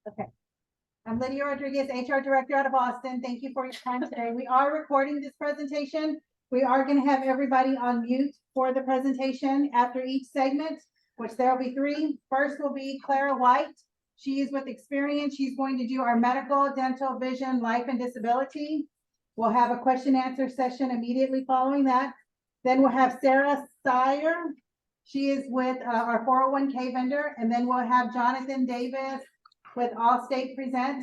Okay. I'm Lydia Rodriguez, HR Director out of Austin. Thank you for your time today. We are recording this presentation. We are going to have everybody on mute for the presentation after each segment, which there will be 3. First will be Clara White. She is with experience. She's going to do our medical, dental, vision, life, and disability. We'll have a question and answer session immediately following that. Then we'll have Sarah Sire. She is with our 401k vendor. And then we'll have Jonathan Davis with Allstate Present.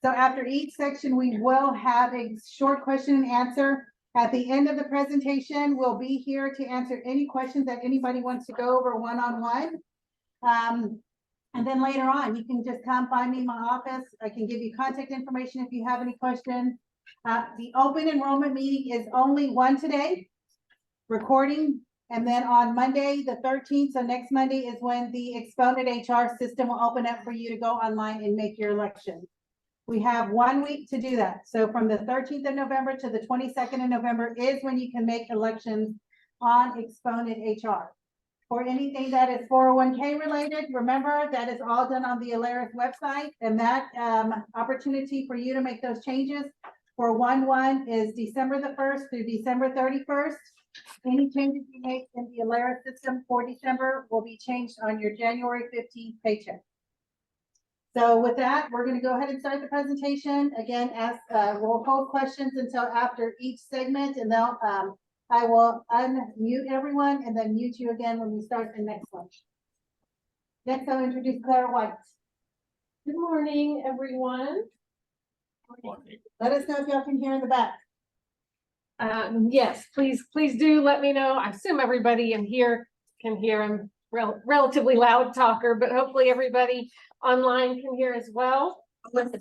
So after each section, we will have a short question and answer. At the end of the presentation, we'll be here to answer any questions that anybody wants to go over one-on-one. And then later on, you can just come find me in my office. I can give you contact information if you have any questions. The open enrollment meeting is only one today, recording. And then on Monday, the 13th, so next Monday is when the Exponent HR system will open up for you to go online and make your election. We have 1 week to do that. So from the 13th of November to the 22nd of November is when you can make elections on Exponent HR. For anything that is 401k related, remember that is all done on the Alaris website, and that opportunity for you to make those changes for 1/1 is December the 1st through December 31st. Any changes you make in the Alaris system for December will be changed on your January 15th paycheck. So with that, we're going to go ahead and start the presentation. Again, we'll hold questions until after each segment, and they'll I will unmute everyone and then mute you again when we start the next one. Next, I'll introduce Clara White. Good morning, everyone. Let us know if y'all can hear in the back. Yes, please do let me know. I assume everybody in here can hear. I'm relatively loud talker, but hopefully everybody online can hear as well.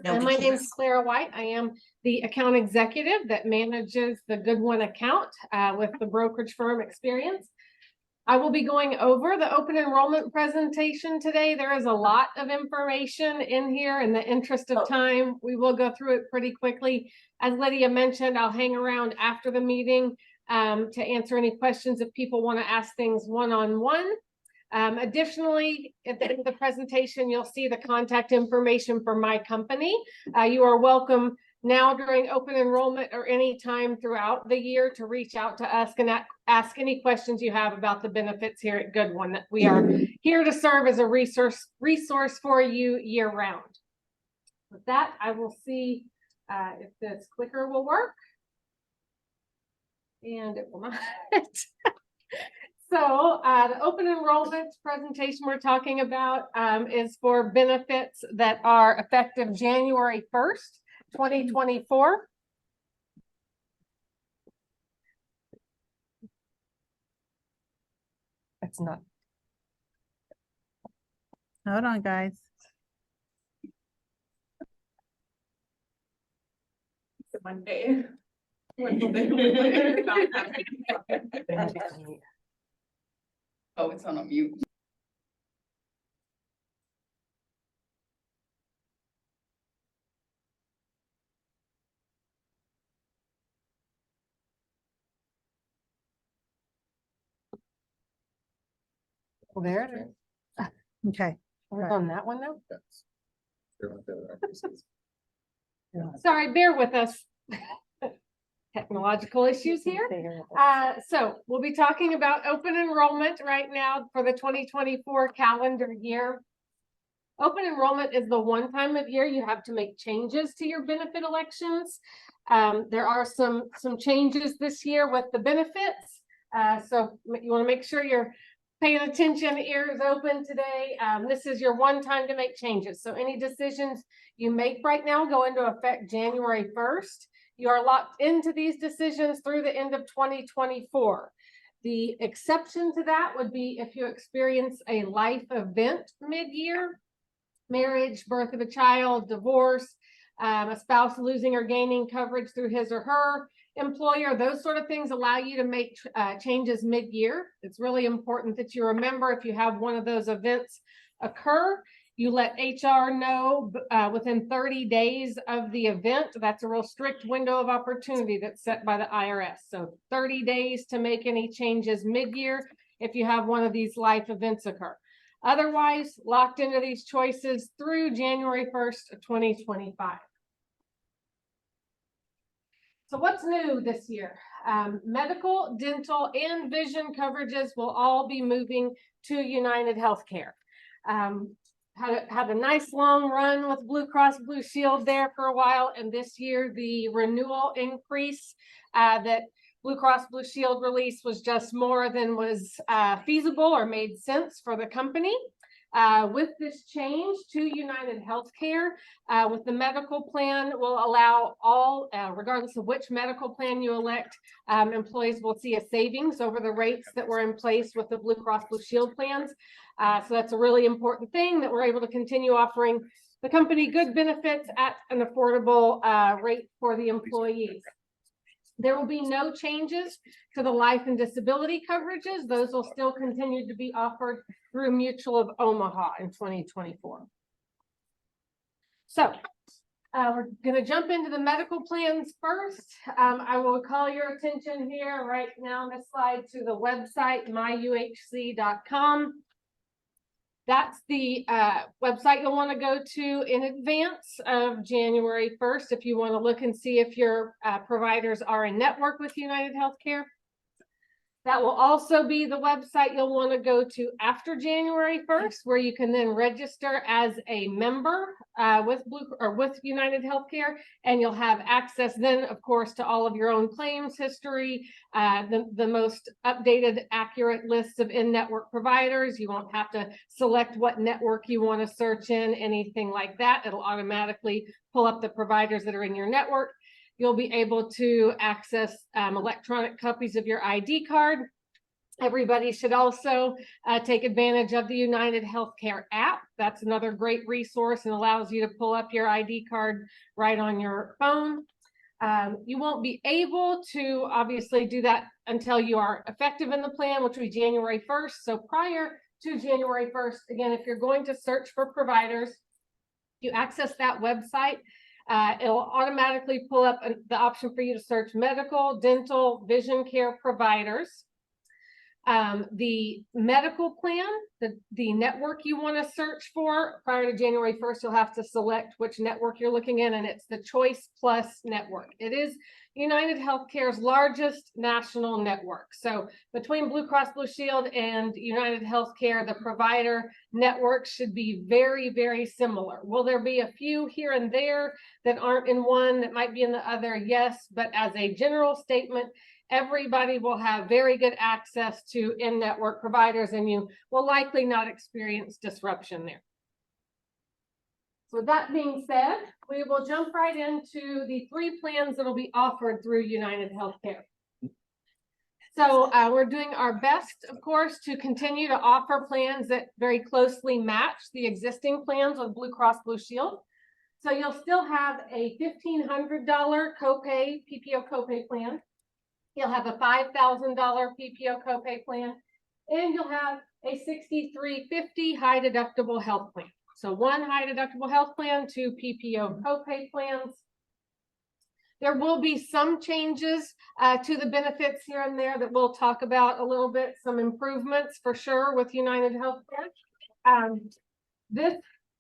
And my name is Clara White. I am the account executive that manages the Goodwin account with the brokerage firm Experience. I will be going over the open enrollment presentation today. There is a lot of information in here. In the interest of time, we will go through it pretty quickly. As Lydia mentioned, I'll hang around after the meeting to answer any questions if people want to ask things one-on-one. Additionally, at the end of the presentation, you'll see the contact information for my company. You are welcome now during open enrollment or any time throughout the year to reach out to us and ask any questions you have about the benefits here at Goodwin. We are here to serve as a resource for you year round. With that, I will see if this clicker will work. And it will not. So the open enrollment presentation we're talking about is for benefits that are effective January 1st, 2024. That's not. Hold on, guys. It's Monday. Oh, it's on a mute. Well, there it is. Okay. We're on that one now. Sorry, bear with us. Technological issues here. So we'll be talking about open enrollment right now for the 2024 calendar year. Open enrollment is the one time of year you have to make changes to your benefit elections. There are some changes this year with the benefits. So you want to make sure you're paying attention, ears open today. This is your one time to make changes. So any decisions you make right now go into effect January 1st. You are locked into these decisions through the end of 2024. The exception to that would be if you experience a life event mid-year, marriage, birth of a child, divorce, a spouse losing or gaining coverage through his or her employer. Those sort of things allow you to make changes mid-year. It's really important that you remember if you have one of those events occur, you let HR know within 30 days of the event. That's a real strict window of opportunity that's set by the IRS. So 30 days to make any changes mid-year if you have one of these life events occur. Otherwise, locked into these choices through January 1st of 2025. So what's new this year? Medical, dental, and vision coverages will all be moving to United Healthcare. Had a nice long run with Blue Cross Blue Shield there for a while, and this year the renewal increase that Blue Cross Blue Shield released was just more than was feasible or made sense for the company. With this change to United Healthcare, with the medical plan will allow all, regardless of which medical plan you elect, employees will see a savings over the rates that were in place with the Blue Cross Blue Shield plans. So that's a really important thing, that we're able to continue offering the company good benefits at an affordable rate for the employees. There will be no changes to the life and disability coverages. Those will still continue to be offered through Mutual of Omaha in 2024. So we're going to jump into the medical plans first. I will call your attention here right now on this slide to the website, myuhc.com. That's the website you'll want to go to in advance of January 1st if you want to look and see if your providers are in network with United Healthcare. That will also be the website you'll want to go to after January 1st, where you can then register as a member with United Healthcare, and you'll have access then, of course, to all of your own claims history, the most updated, accurate lists of in-network providers. You won't have to select what network you want to search in, anything like that. It'll automatically pull up the providers that are in your network. You'll be able to access electronic copies of your ID card. Everybody should also take advantage of the United Healthcare app. That's another great resource and allows you to pull up your ID card right on your phone. You won't be able to obviously do that until you are effective in the plan, which will be January 1st. So prior to January 1st, again, if you're going to search for providers, you access that website. It'll automatically pull up the option for you to search medical, dental, vision care providers. The medical plan, the network you want to search for prior to January 1st, you'll have to select which network you're looking in, and it's the Choice Plus network. It is United Healthcare's largest national network. So between Blue Cross Blue Shield and United Healthcare, the provider network should be very, very similar. Will there be a few here and there that aren't in one that might be in the other? Yes, but as a general statement, everybody will have very good access to in-network providers, and you will likely not experience disruption there. So with that being said, we will jump right into the 3 plans that will be offered through United Healthcare. So we're doing our best, of course, to continue to offer plans that very closely match the existing plans with Blue Cross Blue Shield. So you'll still have a $1,500 copay, PPO copay plan. You'll have a $5,000 PPO copay plan, and you'll have a $6,350 high deductible health plan. So 1 high deductible health plan, 2 PPO copay plans. There will be some changes to the benefits here and there that we'll talk about a little bit, some improvements for sure with United Healthcare. This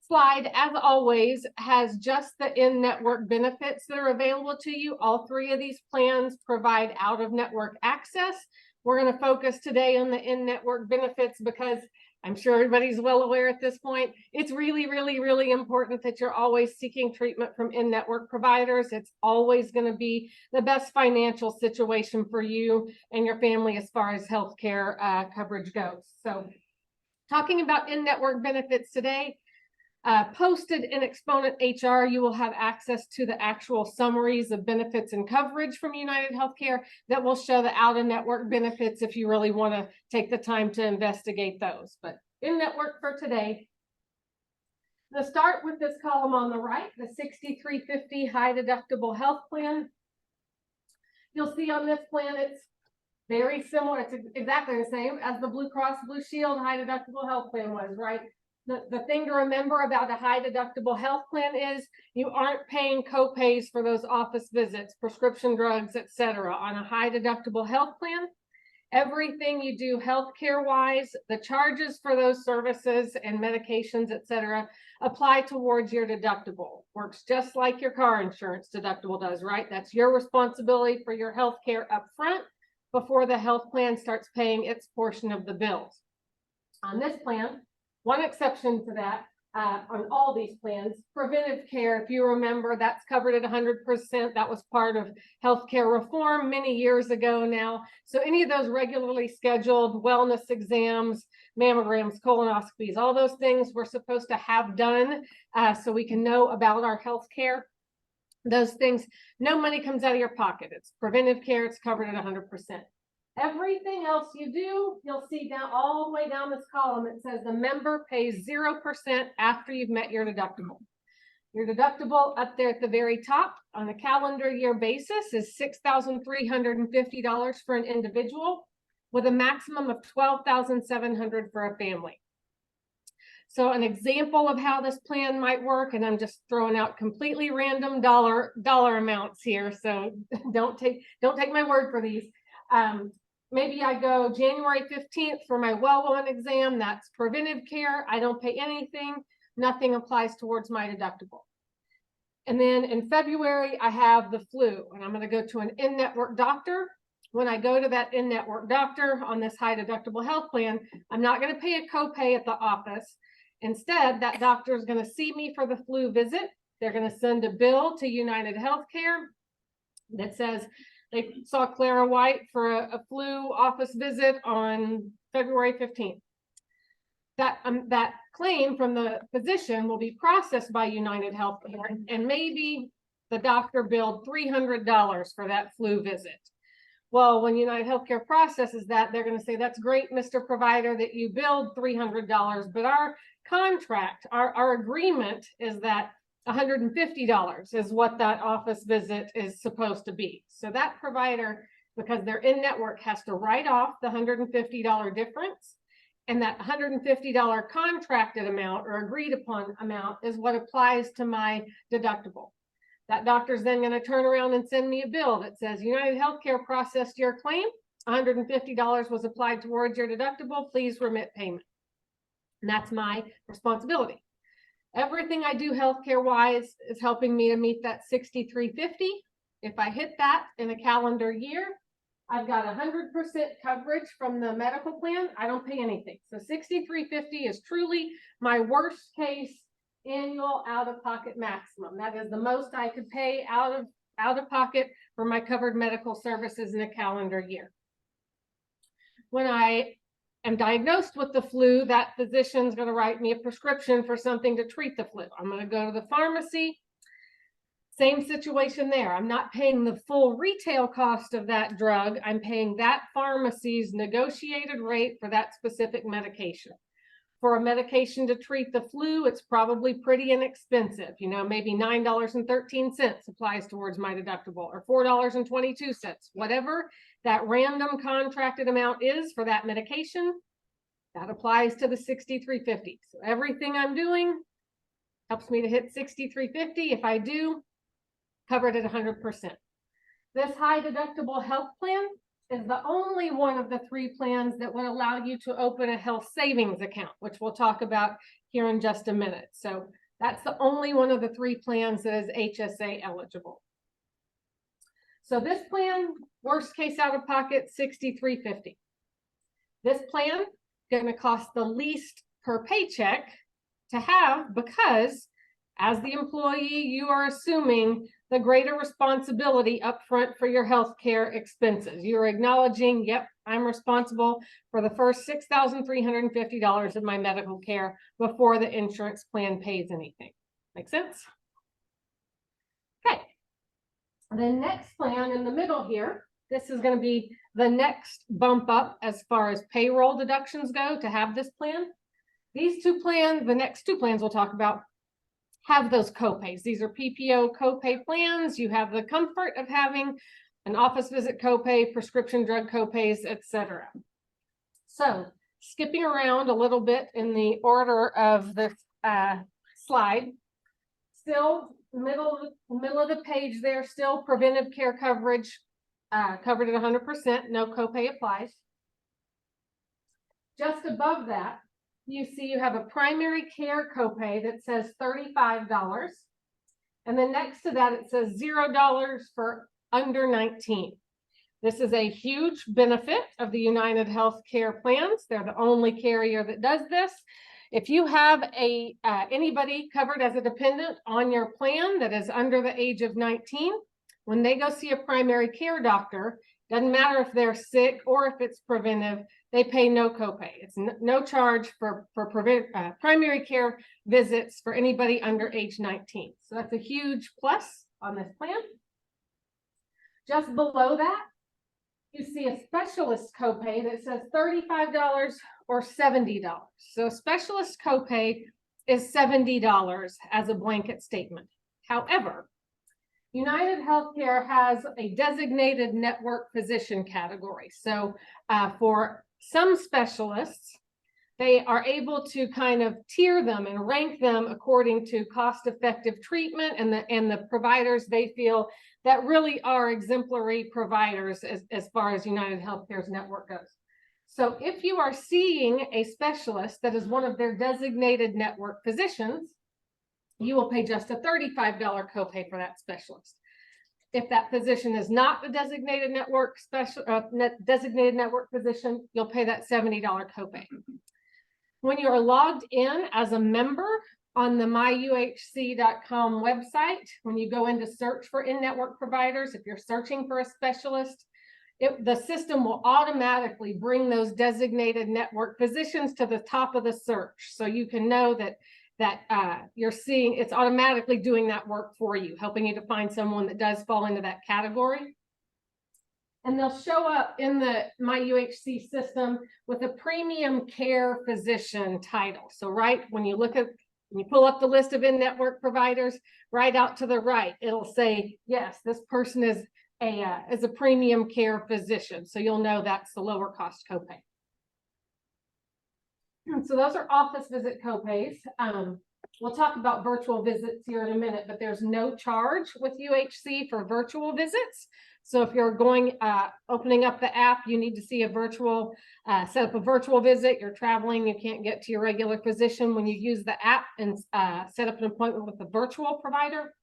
slide, as always, has just the in-network benefits that are available to you. All 3 of these plans provide out-of-network access. We're going to focus today on the in-network benefits because I'm sure everybody's well aware at this point. It's really, really, really important that you're always seeking treatment from in-network providers. It's always going to be the best financial situation for you and your family as far as healthcare coverage goes. So talking about in-network benefits today, posted in Exponent HR, you will have access to the actual summaries of benefits and coverage from United Healthcare that will show the out-of-network benefits if you really want to take the time to investigate those. But in-network for today, let's start with this column on the right, the $6,350 high deductible health plan. You'll see on this plan, it's very similar. It's exactly the same as the Blue Cross Blue Shield high deductible health plan was, right? The thing to remember about a high deductible health plan is you aren't paying copays for those office visits, prescription drugs, etc. on a high deductible health plan. Everything you do healthcare wise, the charges for those services and medications, et cetera, apply towards your deductible. Works just like your car insurance deductible does, right? That's your responsibility for your healthcare up front before the health plan starts paying its portion of the bills. On this plan, one exception to that, on all these plans, preventive care, if you remember, that's covered at 100%. That was part of healthcare reform many years ago now. So any of those regularly scheduled wellness exams, mammograms, colonoscopies, all those things we're supposed to have done so we can know about our healthcare. Those things, no money comes out of your pocket. It's preventive care, it's covered at 100%. Everything else you do, you'll see down all the way down this column, it says the member pays 0% after you've met your deductible. Your deductible up there at the very top on a calendar year basis is $6,350 for an individual with a maximum of $12,700 for a family. So an example of how this plan might work, and I'm just throwing out completely random dollar amounts here, so don't take my word for these. Maybe I go January 15th for my well woman exam. That's preventive care. I don't pay anything. Nothing applies towards my deductible. And then in February, I have the flu, and I'm going to go to an in-network doctor. When I go to that in-network doctor on this high deductible health plan, I'm not going to pay a copay at the office. Instead, that doctor is going to see me for the flu visit. They're going to send a bill to United Healthcare that says, they saw Clara White for a flu office visit on February 15th. That claim from the physician will be processed by United Healthcare, and maybe the doctor billed $300 for that flu visit. Well, when United Healthcare processes that, they're going to say, that's great, Mr. Provider, that you billed $300, but our contract, our agreement is that $150 is what that office visit is supposed to be. So that provider, because they're in network, has to write off the $150 difference. And that $150 contracted amount or agreed upon amount is what applies to my deductible. That doctor's then going to turn around and send me a bill that says United Healthcare processed your claim. $150 was applied towards your deductible. Please remit payment. And that's my responsibility. Everything I do healthcare wise is helping me to meet that $6,350. If I hit that in a calendar year, I've got 100% coverage from the medical plan. I don't pay anything. So $6,350 is truly my worst case annual out-of-pocket maximum. That is the most I could pay out of pocket for my covered medical services in a calendar year. When I am diagnosed with the flu, that physician's going to write me a prescription for something to treat the flu. I'm going to go to the pharmacy. Same situation there. I'm not paying the full retail cost of that drug. I'm paying that pharmacy's negotiated rate for that specific medication. For a medication to treat the flu, it's probably pretty inexpensive. You know, maybe $9.13 applies towards my deductible, or $4.22, whatever that random contracted amount is for that medication, that applies to the $6,350. So everything I'm doing helps me to hit $6,350. If I do, covered at 100%. This high deductible health plan is the only one of the 3 plans that would allow you to open a health savings account, which we'll talk about here in just a minute. So that's the only one of the 3 plans that is HSA eligible. So this plan, worst case out of pocket, $6,350. This plan is going to cost the least per paycheck to have, because as the employee, you are assuming the greater responsibility upfront for your healthcare expenses. You're acknowledging, yep, I'm responsible for the first $6,350 of my medical care before the insurance plan pays anything. Make sense? Okay. The next plan in the middle here, this is going to be the next bump up as far as payroll deductions go to have this plan. These 2 plans, the next 2 plans we'll talk about, have those copays. These are PPO copay plans. You have the comfort of having an office visit copay, prescription drug copays, etc. So skipping around a little bit in the order of this slide, still middle of the page there, still preventive care coverage covered at 100%, no copay applies. Just above that, you see you have a primary care copay that says $35. And then next to that, it says $0 for under 19. This is a huge benefit of the United Healthcare plans. They're the only carrier that does this. If you have anybody covered as a dependent on your plan that is under the age of 19, when they go see a primary care doctor, doesn't matter if they're sick or if it's preventive, they pay no copay. It's no charge for primary care visits for anybody under age 19. So that's a huge plus on this plan. Just below that, you see a specialist copay that says $35 or $70. So a specialist copay is $70 as a blanket statement. However, United Healthcare has a designated network physician category. So for some specialists, they are able to kind of tier them and rank them according to cost-effective treatment and the providers they feel that really are exemplary providers as far as United Healthcare's network goes. So if you are seeing a specialist that is one of their designated network physicians, you will pay just a $35 copay for that specialist. If that physician is not the designated network physician, you'll pay that $70 copay. When you are logged in as a member on the myuhc.com website, when you go into search for in-network providers, if you're searching for a specialist, the system will automatically bring those designated network physicians to the top of the search. So you can know that you're seeing it's automatically doing that work for you, helping you to find someone that does fall into that category. And they'll show up in the MyUHC system with a premium care physician title. So right when you pull up the list of in-network providers, right out to the right, it'll say, yes, this person is a premium care physician. So you'll know that's the lower cost copay. So those are office visit copays. We'll talk about virtual visits here in a minute, but there's no charge with UHC for virtual visits. So if you're opening up the app, you need to see set up a virtual visit, you're traveling, you can't get to your regular physician. When you use the app and set up an appointment with a virtual provider,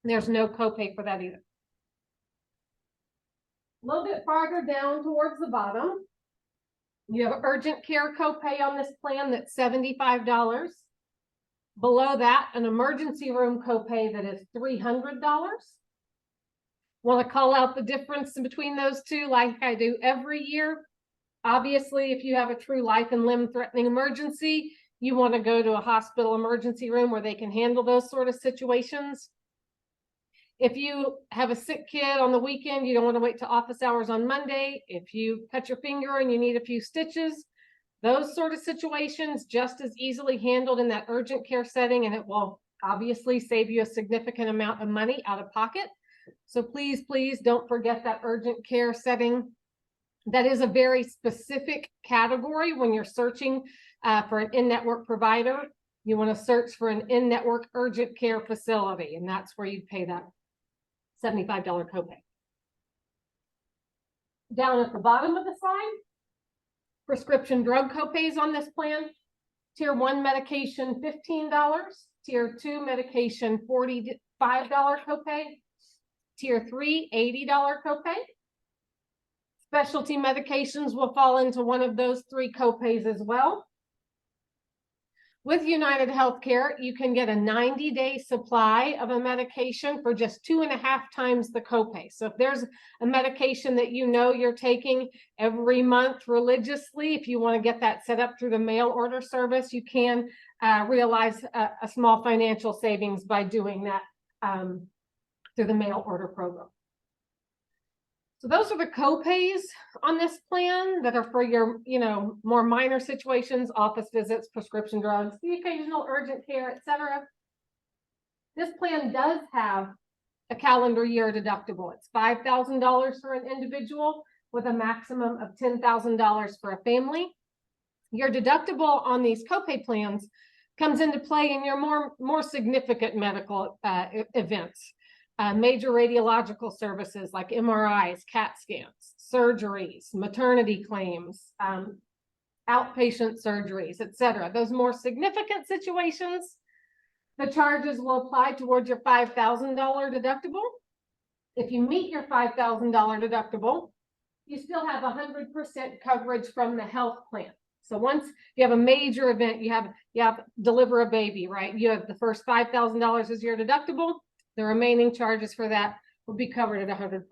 there's no copay for that either. A little bit farther down towards the bottom, you have urgent care copay on this plan that's $75. Below that, an emergency room copay that is $300. Want to call out the difference between those two like I do every year. Obviously, if you have a true life and limb threatening emergency, you want to go to a hospital emergency room where they can handle those sort of situations. If you have a sick kid on the weekend, you don't want to wait to office hours on Monday. If you cut your finger and you need a few stitches, those sort of situations just as easily handled in that urgent care setting, and it will obviously save you a significant amount of money out of pocket. So please, please don't forget that urgent care setting. That is a very specific category when you're searching for an in-network provider. You want to search for an in-network urgent care facility, and that's where you pay that $75 copay. Down at the bottom of the slide, prescription drug copays on this plan. Tier 1 medication, $15. Tier 2 medication, $45 copay. Tier 3, $80 copay. Specialty medications will fall into one of those three copays as well. With United Healthcare, you can get a 90-day supply of a medication for just 2.5 times the copay. So if there's a medication that you know you're taking every month religiously, if you want to get that set up through the mail order service, you can realize a small financial savings by doing that through the mail order program. So those are the copays on this plan that are for your, more minor situations, office visits, prescription drugs, the occasional urgent care, etc. This plan does have a calendar year deductible. It's $5,000 for an individual with a maximum of $10,000 for a family. Your deductible on these copay plans comes into play in your more significant medical events. Major radiological services like MRIs, CAT scans, surgeries, maternity claims, outpatient surgeries, etc. Those more significant situations, the charges will apply towards your $5,000 deductible. If you meet your $5,000 deductible, you still have 100% coverage from the health plan. So once you have a major event, you have deliver a baby, right? You have the first $5,000 as your deductible. The remaining charges for that will be covered at 100%.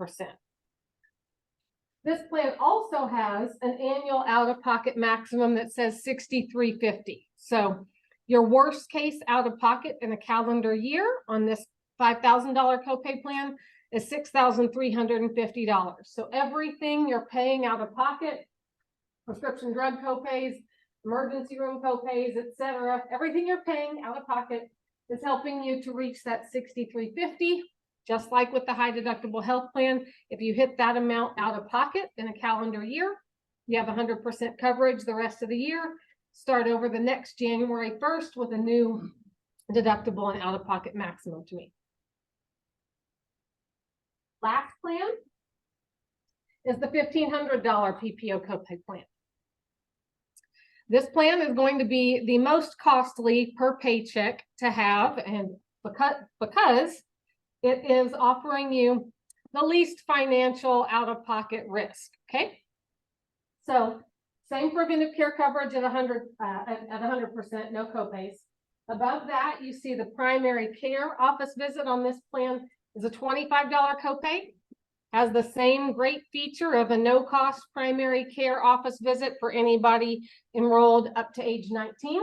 This plan also has an annual out-of-pocket maximum that says $6,350. So your worst case out-of-pocket in a calendar year on this $5,000 copay plan is $6,350. So everything you're paying out of pocket, prescription drug copays, emergency room copays, etc., everything you're paying out of pocket is helping you to reach that $6,350. Just like with the high deductible health plan, if you hit that amount out of pocket in a calendar year, you have 100% coverage the rest of the year. Start over the next January 1st with a new deductible and out-of-pocket maximum to meet. Last plan is the $1,500 PPO copay plan. This plan is going to be the most costly per paycheck to have, and because it is offering you the least financial out-of-pocket risk. Okay, so same preventive care coverage at 100%, no copays. Above that, you see the primary care office visit on this plan is a $25 copay. Has the same great feature of a no-cost primary care office visit for anybody enrolled up to age 19.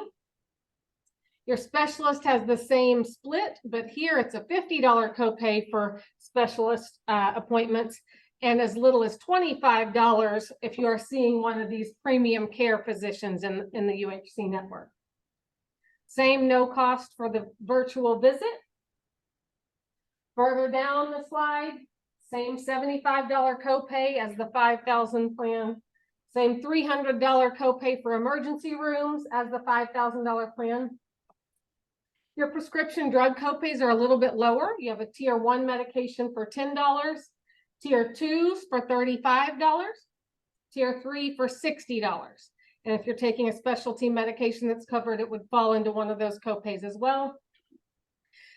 Your specialist has the same split, but here it's a $50 copay for specialist appointments and as little as $25 if you are seeing one of these premium care physicians in the UHC network. Same no cost for the virtual visit. Further down the slide, same $75 copay as the 5,000 plan. Same $300 copay for emergency rooms as the $5,000 plan. Your prescription drug copays are a little bit lower. You have a tier 1 medication for $10, tier 2s for $35, tier 3 for $60. And if you're taking a specialty medication that's covered, it would fall into one of those copays as well.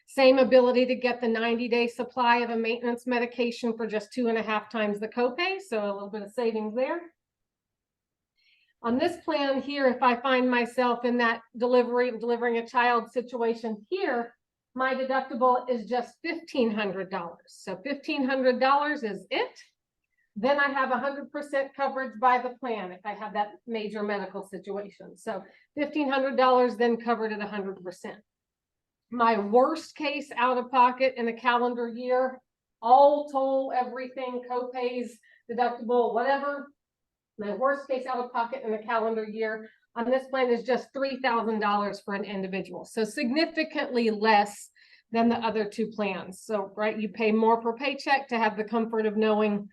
Same ability to get the 90-day supply of a maintenance medication for just 2.5 times the copay, so a little bit of savings there. On this plan here, if I find myself in that delivering a child situation here, my deductible is just $1,500. So $1,500 is it. Then I have 100% coverage by the plan if I have that major medical situation. So $1,500 then covered at 100%. My worst case out of pocket in a calendar year, all toll, everything, copays, deductible, whatever. My worst case out of pocket in a calendar year on this plan is just $3,000 for an individual. So significantly less than the other two plans. So, right, you pay more per paycheck to have the comfort of knowing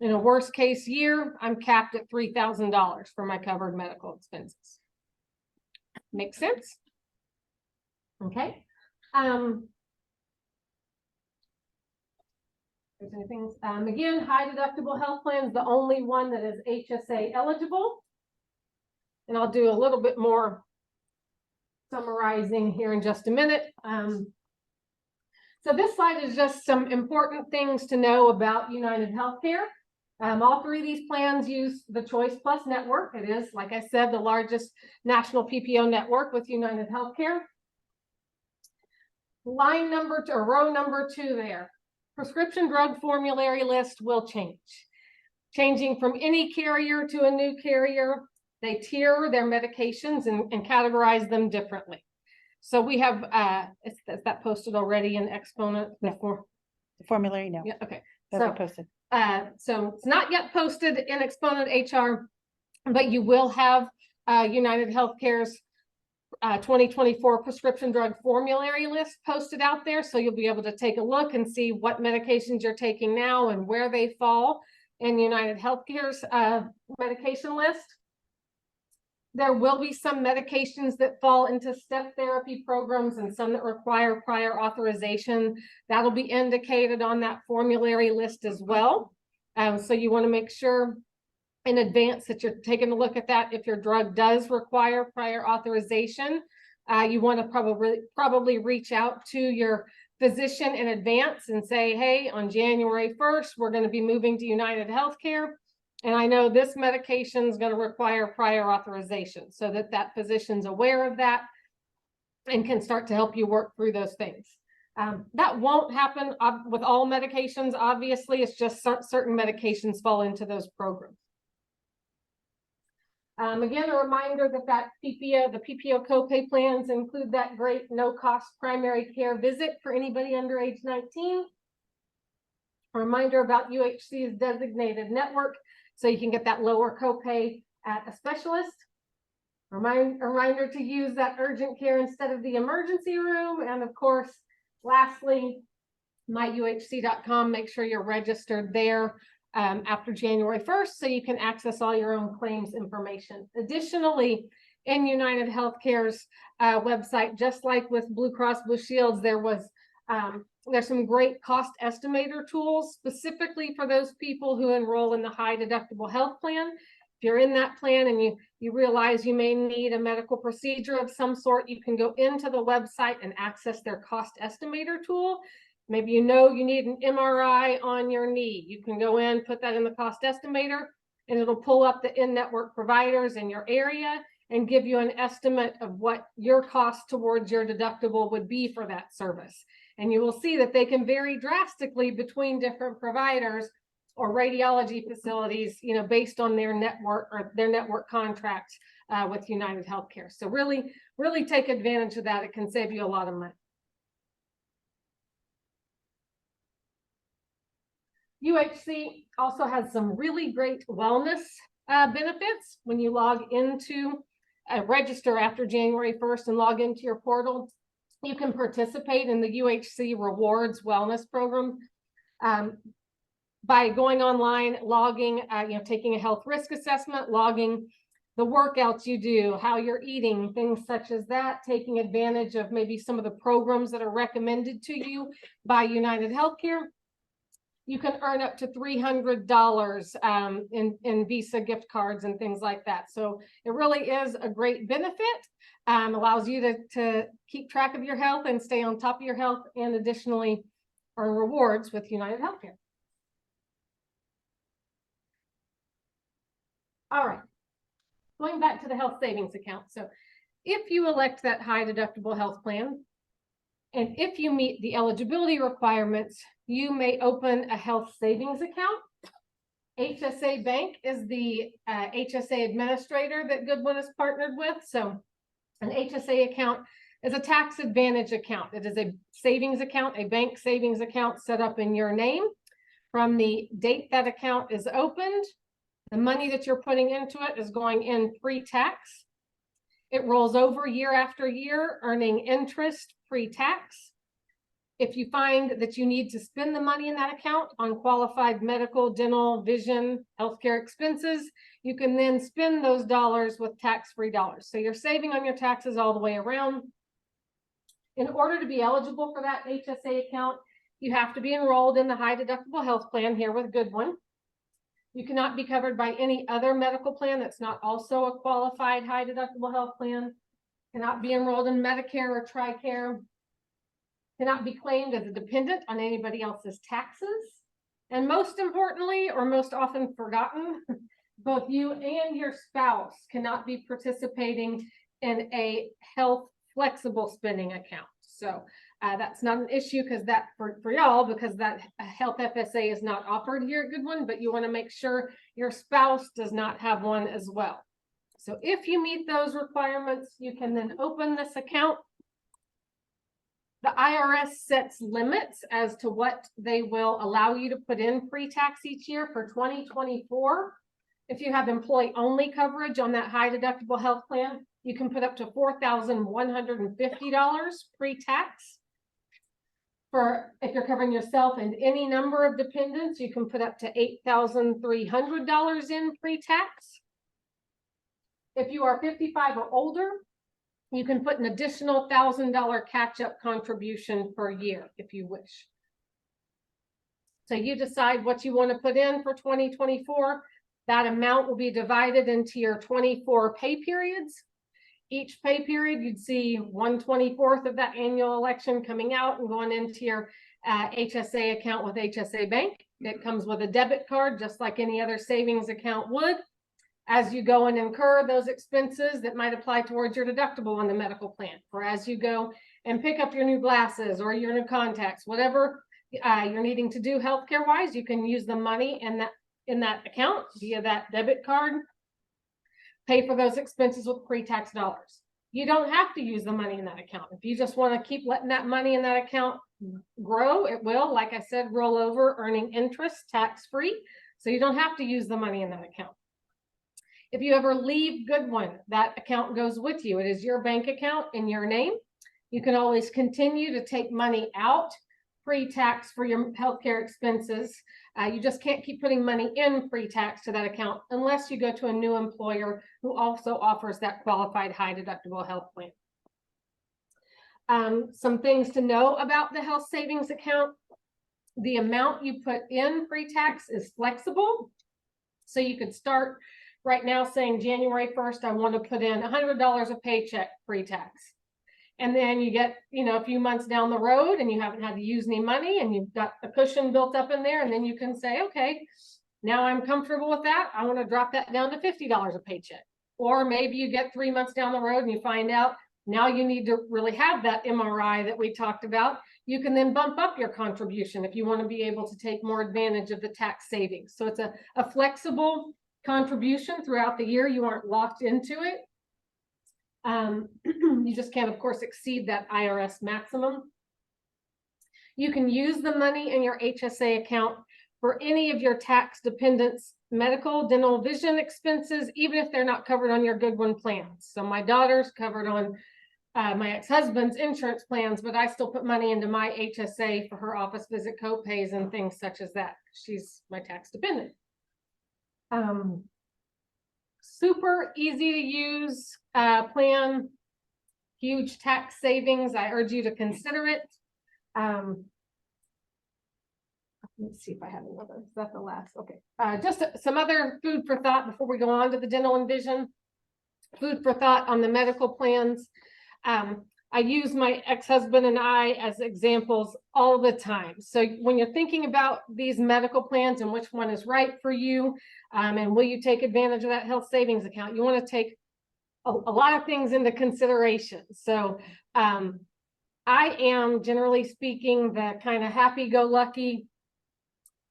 in a worst case year, I'm capped at $3,000 for my covered medical expenses. Make sense? Okay. There's anything, again, high deductible health plan is the only one that is HSA eligible. And I'll do a little bit more summarizing here in just a minute. So this slide is just some important things to know about United Healthcare. All three of these plans use the Choice Plus network. It is, like I said, the largest national PPO network with United Healthcare. Line number 2 or row number 2 there. Prescription drug formulary list will change. Changing from any carrier to a new carrier, they tier their medications and categorize them differently. So we have, is that posted already in Exponent? The formulary, no. Yeah, okay. That'll be posted. So it's not yet posted in Exponent HR, but you will have United Healthcare's 2024 prescription drug formulary list posted out there. So you'll be able to take a look and see what medications you're taking now and where they fall in United Healthcare's medication list. There will be some medications that fall into step therapy programs and some that require prior authorization. That'll be indicated on that formulary list as well. So you want to make sure in advance that you're taking a look at that. If your drug does require prior authorization, you want to probably reach out to your physician in advance and say, hey, on January 1st, we're going to be moving to United Healthcare. And I know this medication is going to require prior authorization, so that that physician's aware of that and can start to help you work through those things. That won't happen with all medications, obviously. It's just certain medications fall into those programs. Again, a reminder that the PPO copay plans include that great no-cost primary care visit for anybody under age 19. A reminder about UHC's designated network, so you can get that lower copay at a specialist. A reminder to use that urgent care instead of the emergency room. And of course, lastly, myuhc.com, make sure you're registered there after January 1st, so you can access all your own claims information. Additionally, in United Healthcare's website, just like with Blue Cross Blue Shields, there's some great cost estimator tools specifically for those people who enroll in the high deductible health plan. If you're in that plan and you realize you may need a medical procedure of some sort, you can go into the website and access their cost estimator tool. Maybe you know you need an MRI on your knee. You can go in, put that in the cost estimator, and it'll pull up the in-network providers in your area and give you an estimate of what your cost towards your deductible would be for that service. And you will see that they can vary drastically between different providers or radiology facilities, based on their network or their network contracts with United Healthcare. So really, really take advantage of that. It can save you a lot of money. UHC also has some really great wellness benefits. When you log into register after January 1st and log into your portal, you can participate in the UHC Rewards Wellness Program by going online, logging, taking a health risk assessment, logging the workouts you do, how you're eating, things such as that, taking advantage of maybe some of the programs that are recommended to you by United Healthcare. You can earn up to $300 in Visa gift cards and things like that. So it really is a great benefit. Allows you to keep track of your health and stay on top of your health, and additionally earn rewards with United Healthcare. All right, going back to the health savings account. So if you elect that high deductible health plan, and if you meet the eligibility requirements, you may open a health savings account. HSA Bank is the HSA administrator that Goodwin is partnered with. So an HSA account is a tax advantage account. It is a savings account, a bank savings account set up in your name. From the date that account is opened, the money that you're putting into it is going in pre-tax. It rolls over year after year, earning interest pre-tax. If you find that you need to spend the money in that account on qualified medical, dental, vision, healthcare expenses, you can then spend those dollars with tax-free dollars. So you're saving on your taxes all the way around. In order to be eligible for that HSA account, you have to be enrolled in the high deductible health plan here with Goodwin. You cannot be covered by any other medical plan that's not also a qualified high deductible health plan. Cannot be enrolled in Medicare or TRICARE. Cannot be claimed as a dependent on anybody else's taxes. And most importantly, or most often forgotten, both you and your spouse cannot be participating in a health flexible spending account. So that's not an issue because that for y'all, because that health FSA is not offered here at Goodwin, but you want to make sure your spouse does not have one as well. So if you meet those requirements, you can then open this account. The IRS sets limits as to what they will allow you to put in pre-tax each year. For 2024. If you have employee-only coverage on that high deductible health plan, you can put up to $4,150 pre-tax. If you're covering yourself and any number of dependents, you can put up to $8,300 in pre-tax. If you are 55 or older, you can put an additional $1,000 catch-up contribution per year if you wish. So you decide what you want to put in for 2024. That amount will be divided into your 24 pay periods. Each pay period, you'd see 1/24 of that annual election coming out and going into your HSA account with HSA Bank. It comes with a debit card, just like any other savings account would. As you go and incur those expenses that might apply towards your deductible on the medical plan, or as you go and pick up your new glasses or your new contacts, whatever you're needing to do healthcare wise, you can use the money in that account via that debit card. Pay for those expenses with pre-tax dollars. You don't have to use the money in that account. If you just want to keep letting that money in that account grow, it will, like I said, roll over, earning interest tax-free. So you don't have to use the money in that account. If you ever leave Goodwin, that account goes with you. It is your bank account in your name. You can always continue to take money out pre-tax for your healthcare expenses. You just can't keep putting money in pre-tax to that account unless you go to a new employer who also offers that qualified high deductible health plan. Some things to know about the health savings account. The amount you put in pre-tax is flexible. So you could start right now saying January 1st, I want to put in $100 a paycheck pre-tax. And then you get, a few months down the road and you haven't had to use any money and you've got a cushion built up in there. And then you can say, okay, now I'm comfortable with that. I want to drop that down to $50 a paycheck. Or maybe you get 3 months down the road and you find out now you need to really have that MRI that we talked about. You can then bump up your contribution if you want to be able to take more advantage of the tax savings. So it's a flexible contribution throughout the year. You aren't locked into it. You just can't, of course, exceed that IRS maximum. You can use the money in your HSA account for any of your tax dependents, medical, dental, vision expenses, even if they're not covered on your Goodwin plans. So my daughter's covered on my ex-husband's insurance plans, but I still put money into my HSA for her office visit co-pays and things such as that. She's my tax dependent. Super easy to use plan, huge tax savings. I urge you to consider it. Let's see if I have another. Is that the last? Okay. Just some other food for thought before we go on to the dental and vision. Food for thought on the medical plans. I use my ex-husband and I as examples all the time. So when you're thinking about these medical plans and which one is right for you, and will you take advantage of that health savings account, you want to take a lot of things into consideration. So I am, generally speaking, the kind of happy-go-lucky,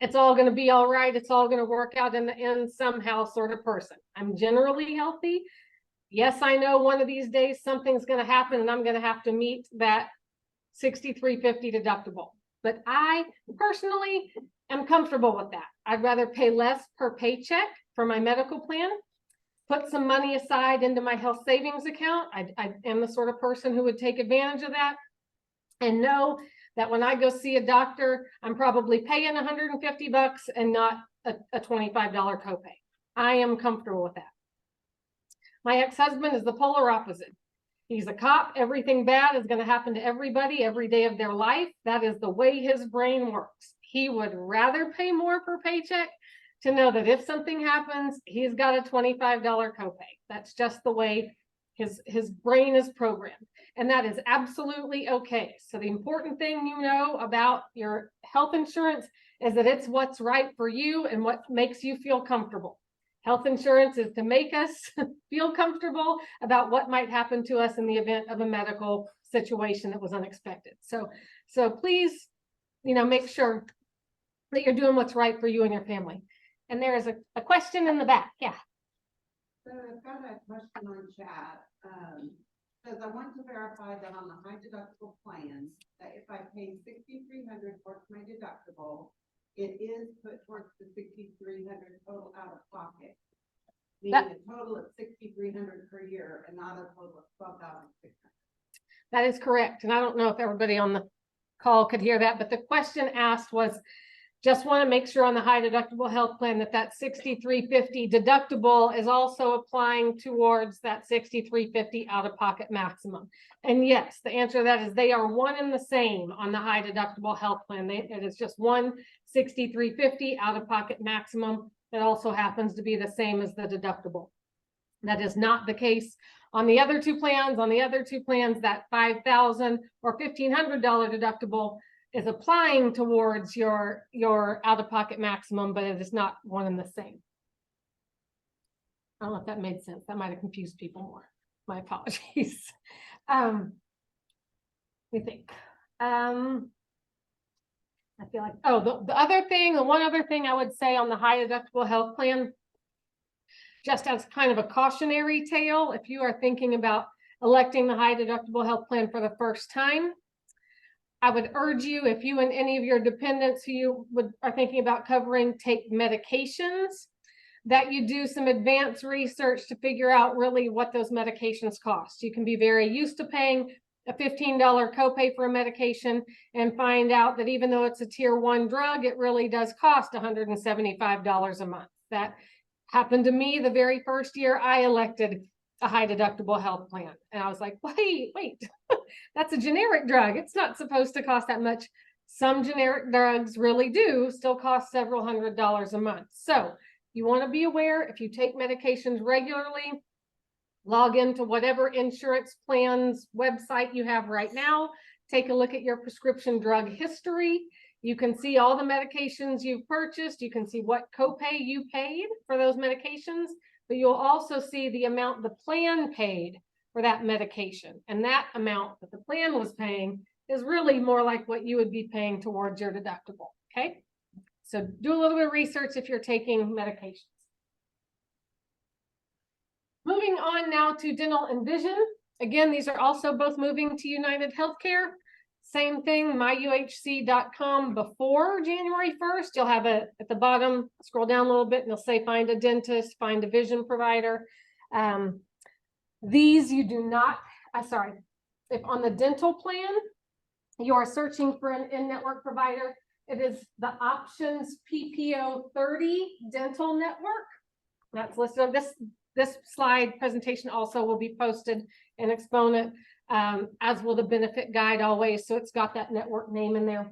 it's all going to be all right, it's all going to work out in the end somehow sort of person. I'm generally healthy. Yes, I know one of these days something's going to happen and I'm going to have to meet that $6,350 deductible. But I personally am comfortable with that. I'd rather pay less per paycheck for my medical plan, put some money aside into my health savings account. I am the sort of person who would take advantage of that and know that when I go see a doctor, I'm probably paying $150 and not a $25 copay. I am comfortable with that. My ex-husband is the polar opposite. He's a cop. Everything bad is going to happen to everybody every day of their life. That is the way his brain works. He would rather pay more per paycheck to know that if something happens, he's got a $25 copay. That's just the way his brain is programmed. And that is absolutely okay. So the important thing you know about your health insurance is that it's what's right for you and what makes you feel comfortable. Health insurance is to make us feel comfortable about what might happen to us in the event of a medical situation that was unexpected. So please, make sure that you're doing what's right for you and your family. And there is a question in the back. Yeah. So I've got a question on chat. Says I want to verify that on the high deductible plan, that if I pay $6,300 towards my deductible, it is put towards the $6,300 total out of pocket. Meaning a total of $6,300 per year and not a total of $12,600. That is correct. And I don't know if everybody on the call could hear that, but the question asked was, just want to make sure on the high deductible health plan that $6,350 deductible is also applying towards that $6,350 out of pocket maximum. And yes, the answer to that is they are one and the same on the high deductible health plan. It is just one $6,350 out of pocket maximum. It also happens to be the same as the deductible. That is not the case on the other two plans. On the other two plans, that $5,000 or $1,500 deductible is applying towards your out-of-pocket maximum, but it is not one and the same. I don't know if that made sense. That might have confused people more. My apologies. Let me think. I feel like, oh, the one other thing I would say on the high deductible health plan, just as kind of a cautionary tale, if you are thinking about electing the high deductible health plan for the first time, I would urge you, if you and any of your dependents who you are thinking about covering take medications, that you do some advanced research to figure out really what those medications cost. You can be very used to paying a $15 copay for a medication and find out that even though it's a tier 1 drug, it really does cost $175 a month. That happened to me the very first year I elected a high deductible health plan. And I was like, wait, that's a generic drug. It's not supposed to cost that much. Some generic drugs really do still cost several $100s a month. So you want to be aware, if you take medications regularly, log into whatever insurance plans website you have right now, take a look at your prescription drug history. You can see all the medications you've purchased. You can see what copay you paid for those medications, but you'll also see the amount the plan paid for that medication. And that amount that the plan was paying is really more like what you would be paying towards your deductible, okay? So do a little bit of research if you're taking medications. Moving on now to dental and vision. Again, these are also both moving to United Healthcare. Same thing, myuhc.com before January 1st. You'll have at the bottom, scroll down a little bit and it'll say find a dentist, find a vision provider. These you do not, if on the dental plan, you are searching for an in-network provider, it is the Options PPO 30 Dental Network. That's listed on this slide presentation also will be posted in Exponent, as will the benefit guide always. So it's got that network name in there.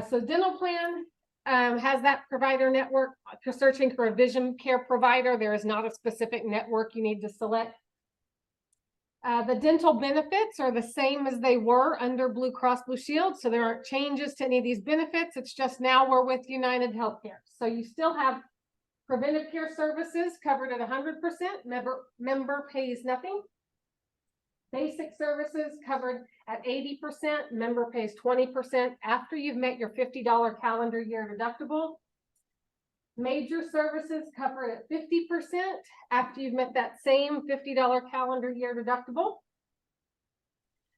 So dental plan has that provider network. If you're searching for a vision care provider, there is not a specific network you need to select. The dental benefits are the same as they were under Blue Cross Blue Shield. So there aren't changes to any of these benefits. It's just now we're with United Healthcare. So you still have preventive care services covered at 100%. Member pays nothing. Basic services covered at 80%. Member pays 20% after you've met your $50 calendar year deductible. Major services covered at 50% after you've met that same $50 calendar year deductible.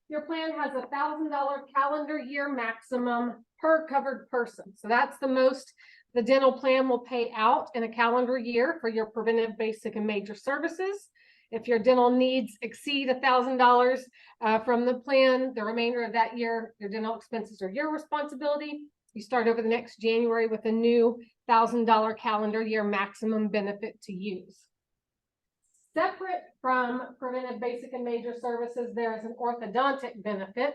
Your plan has a $1,000 calendar year maximum per covered person. So that's the most the dental plan will pay out in a calendar year for your preventive, basic, and major services. If your dental needs exceed $1,000 from the plan, the remainder of that year, your dental expenses are your responsibility. You start over the next January with a new $1,000 calendar year maximum benefit to use. Separate from preventive, basic, and major services, there is an orthodontic benefit.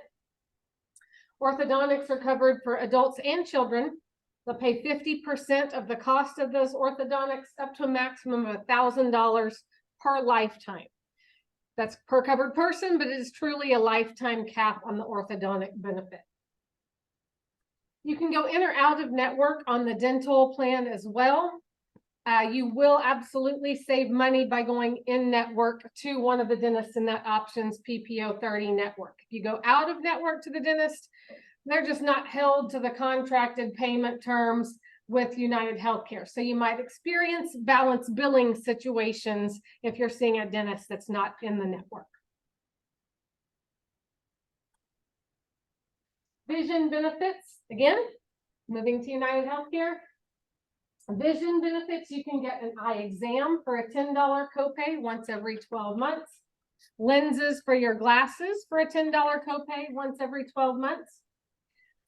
Orthodontics are covered for adults and children. They'll pay 50% of the cost of those orthodontics up to a maximum of $1,000 per lifetime. That's per covered person, but it is truly a lifetime cap on the orthodontic benefit. You can go in or out of network on the dental plan as well. You will absolutely save money by going in network to one of the dentists in that Options PPO 30 network. If you go out of network to the dentist, they're just not held to the contracted payment terms with United Healthcare. So you might experience balance billing situations if you're seeing a dentist that's not in the network. Vision benefits, again, moving to United Healthcare. Vision benefits, you can get an eye exam for a $10 copay once every 12 months. Lenses for your glasses for a $10 copay once every 12 months.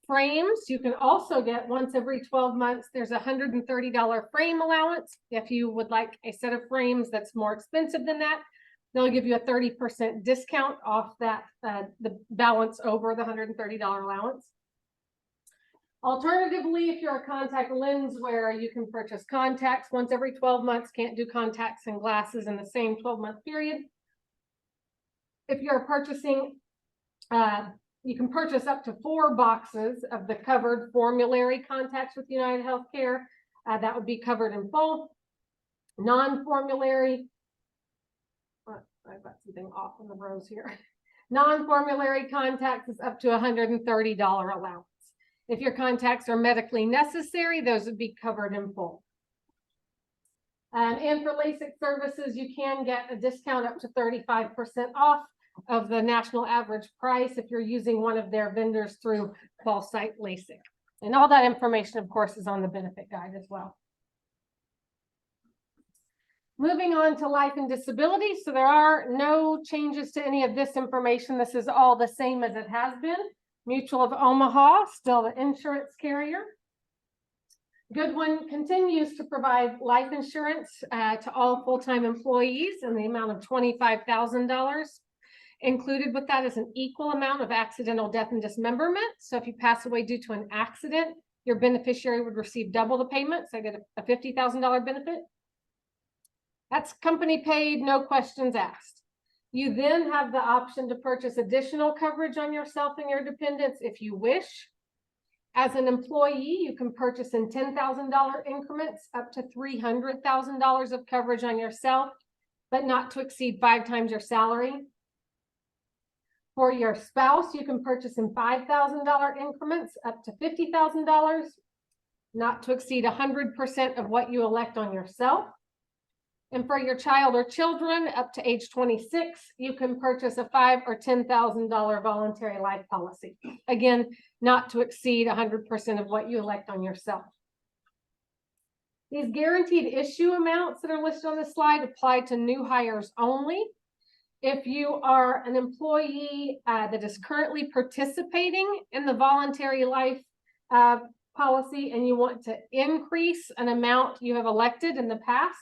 Frames, you can also get once every 12 months. There's a $130 frame allowance. If you would like a set of frames that's more expensive than that, they'll give you a 30% discount off that, the balance over the $130 allowance. Alternatively, if you're a contact lens wearer, you can purchase contacts once every 12 months, can't do contacts and glasses in the same 12-month period. If you're purchasing, you can purchase up to 4 boxes of the covered formulary contacts with United Healthcare. That would be covered in full. Non-formulary, I've got something off in the rows here. Non-formulary contacts is up to $130 allowance. If your contacts are medically necessary, those would be covered in full. And for LASIK services, you can get a discount up to 35% off of the national average price if you're using one of their vendors through Fall Site LASIK. And all that information, of course, is on the benefit guide as well. Moving on to life and disability. So there are no changes to any of this information. This is all the same as it has been. Mutual of Omaha, still the insurance carrier. Goodwin continues to provide life insurance to all full-time employees in the amount of $25,000. Included with that is an equal amount of accidental death and dismemberment. So if you pass away due to an accident, your beneficiary would receive double the payment. So I get a $50,000 benefit. That's company paid, no questions asked. You then have the option to purchase additional coverage on yourself and your dependents if you wish. As an employee, you can purchase in $10,000 increments up to $300,000 of coverage on yourself, but not to exceed 5 times your salary. For your spouse, you can purchase in $5,000 increments up to $50,000, not to exceed 100% of what you elect on yourself. And for your child or children up to age 26, you can purchase a $5,000 or $10,000 voluntary life policy. Again, not to exceed 100% of what you elect on yourself. These guaranteed issue amounts that are listed on this slide apply to new hires only. If you are an employee that is currently participating in the voluntary life policy and you want to increase an amount you have elected in the past,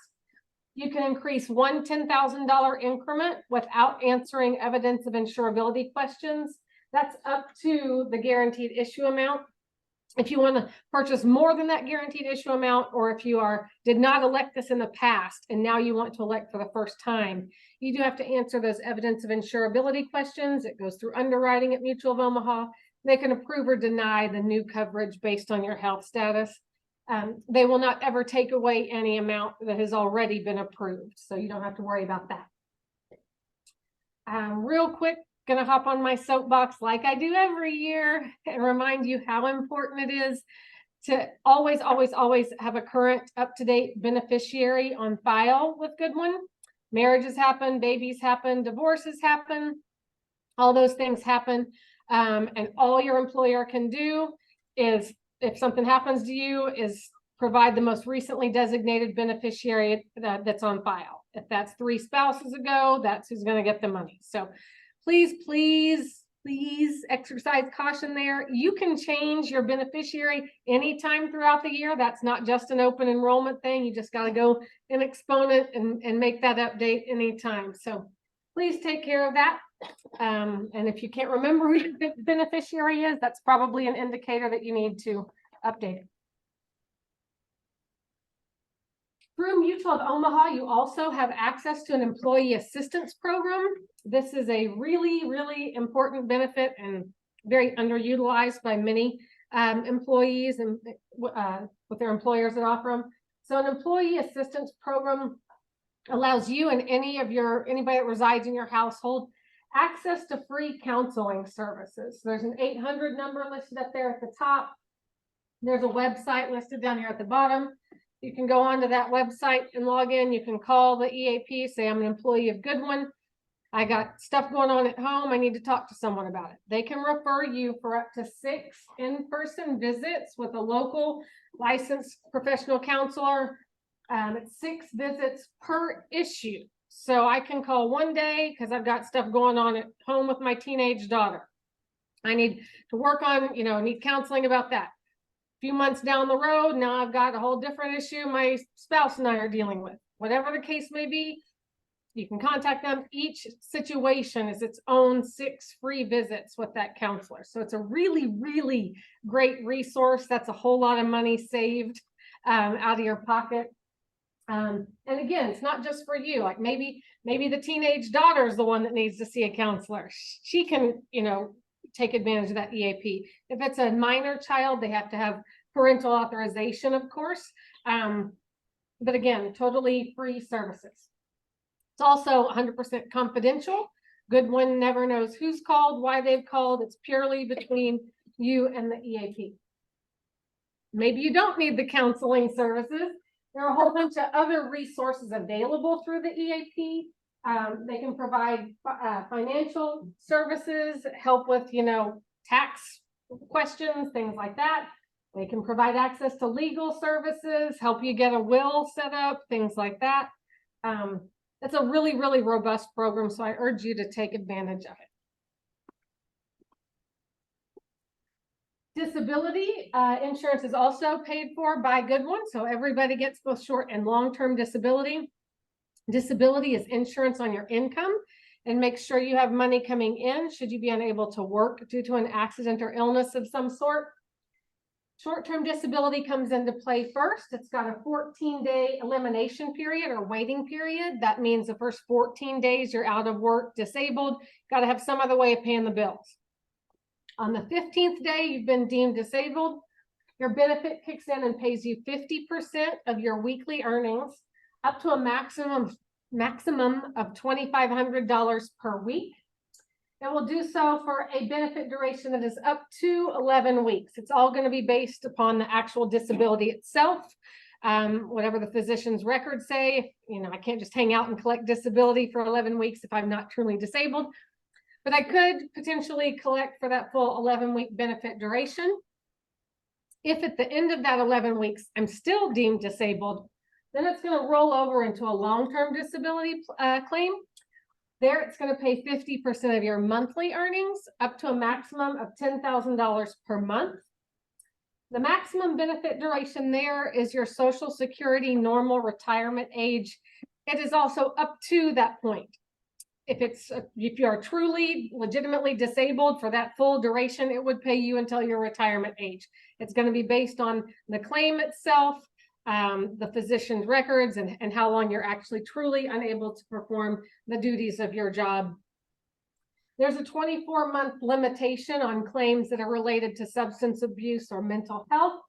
you can increase one $10,000 increment without answering evidence of insurability questions. That's up to the guaranteed issue amount. If you want to purchase more than that guaranteed issue amount, or if you did not elect this in the past and now you want to elect for the first time, you do have to answer those evidence of insurability questions. It goes through underwriting at Mutual of Omaha. They can approve or deny the new coverage based on your health status. They will not ever take away any amount that has already been approved, so you don't have to worry about that. Real quick, gonna hop on my soapbox like I do every year and remind you how important it is to always have a current, up-to-date beneficiary on file with Goodwin. Marriages happen, babies happen, divorces happen, all those things happen, and all your employer can do is, if something happens to you, is provide the most recently designated beneficiary that's on file. If that's 3 spouses ago, that's who's going to get the money. So please exercise caution there. You can change your beneficiary anytime throughout the year. That's not just an open enrollment thing. You just got to go in Exponent and make that update anytime. So please take care of that. And if you can't remember who your beneficiary is, that's probably an indicator that you need to update it. Through Mutual of Omaha, you also have access to an employee assistance program. This is a really important benefit and very underutilized by many employees and with their employers that offer them. So an employee assistance program allows you and anybody that resides in your household access to free counseling services. There's an 800 number listed up there at the top. There's a website listed down here at the bottom. You can go onto that website and log in. You can call the EAP, say I'm an employee of Goodwin. I got stuff going on at home. I need to talk to someone about it. They can refer you for up to 6 in-person visits with a local licensed professional counselor. It's 6 visits per issue. So I can call one day because I've got stuff going on at home with my teenage daughter. I need to work on, need counseling about that. A few months down the road, now I've got a whole different issue my spouse and I are dealing with. Whatever the case may be, You can contact them. Each situation is its own 6 free visits with that counselor. So it's a really, really great resource. That's a whole lot of money saved out of your pocket. And again, it's not just for you. Like maybe the teenage daughter is the one that needs to see a counselor. She can, take advantage of that EAP. If it's a minor child, they have to have parental authorization, of course. But again, totally free services. It's also 100% confidential. Goodwin never knows who's called, why they've called. It's purely between you and the EAP. Maybe you don't need the counseling services. There are a whole bunch of other resources available through the EAP. They can provide financial services, help with, tax questions, things like that. They can provide access to legal services, help you get a will set up, things like that. It's a really, really robust program, so I urge you to take advantage of it. Disability insurance is also paid for by Goodwin, so everybody gets both short and long-term disability. Disability is insurance on your income and make sure you have money coming in should you be unable to work due to an accident or illness of some sort. Short-term disability comes into play first. It's got a 14-day elimination period or waiting period. That means the first 14 days you're out of work, disabled, got to have some other way of paying the bills. On the 15th day, you've been deemed disabled. Your benefit kicks in and pays you 50% of your weekly earnings, up to a maximum of $2,500 per week. It will do so for a benefit duration that is up to 11 weeks. It's all going to be based upon the actual disability itself. Whatever the physician's records say, I can't just hang out and collect disability for 11 weeks if I'm not truly disabled, but I could potentially collect for that full 11-week benefit duration. If at the end of that 11 weeks, I'm still deemed disabled, then it's going to roll over into a long-term disability claim. There, it's going to pay 50% of your monthly earnings, up to a maximum of $10,000 per month. The maximum benefit duration there is your Social Security normal retirement age. It is also up to that point. If you are truly, legitimately disabled for that full duration, it would pay you until your retirement age. It's going to be based on the claim itself, the physician's records, and how long you're actually truly unable to perform the duties of your job. There's a 24-month limitation on claims that are related to substance abuse or mental health.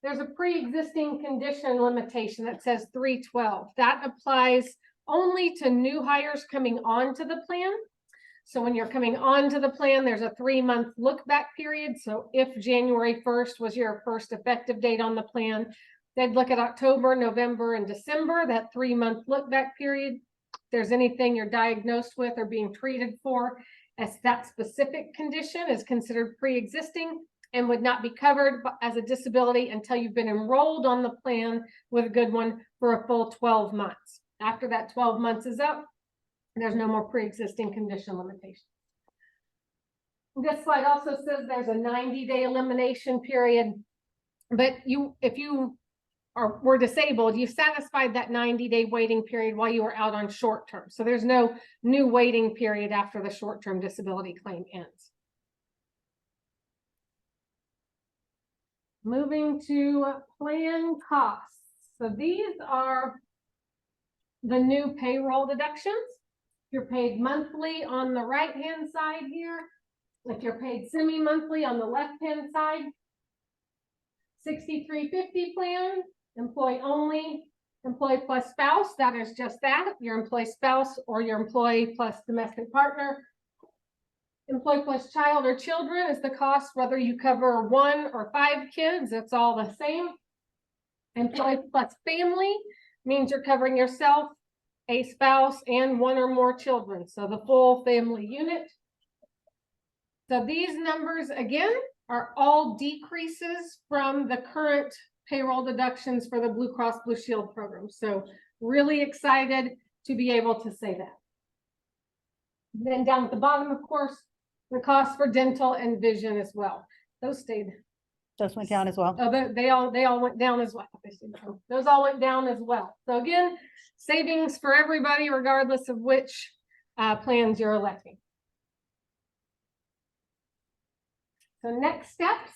There's a pre-existing condition limitation that says 312. That applies only to new hires coming onto the plan. So when you're coming onto the plan, there's a 3-month look back period. So if January 1st was your first effective date on the plan, they'd look at October, November, and December, that 3-month look back period. If there's anything you're diagnosed with or being treated for, as that specific condition is considered pre-existing and would not be covered as a disability until you've been enrolled on the plan with Goodwin for a full 12 months. After that 12 months is up, there's no more pre-existing condition limitation. This slide also says there's a 90-day elimination period, but if you were disabled, you satisfied that 90-day waiting period while you were out on short term. So there's no new waiting period after the short-term disability claim ends. Moving to plan costs. So these are the new payroll deductions. You're paid monthly on the right-hand side here. If you're paid semi-monthly on the left-hand side, 6350 plan, employee only, employee plus spouse, that is just that, your employee spouse or your employee plus domestic partner. Employee plus child or children is the cost, whether you cover 1 or 5 kids, it's all the same. Employee plus family means you're covering yourself, a spouse, and 1 or more children. So the full family unit. So these numbers, again, are all decreases from the current payroll deductions for the Blue Cross Blue Shield program. So really excited to be able to say that. Then down at the bottom, of course, the cost for dental and vision as well. Those stayed Those went down as well. Oh, they all went down as well. Those all went down as well. So again, savings for everybody regardless of which plans you're electing. So next steps,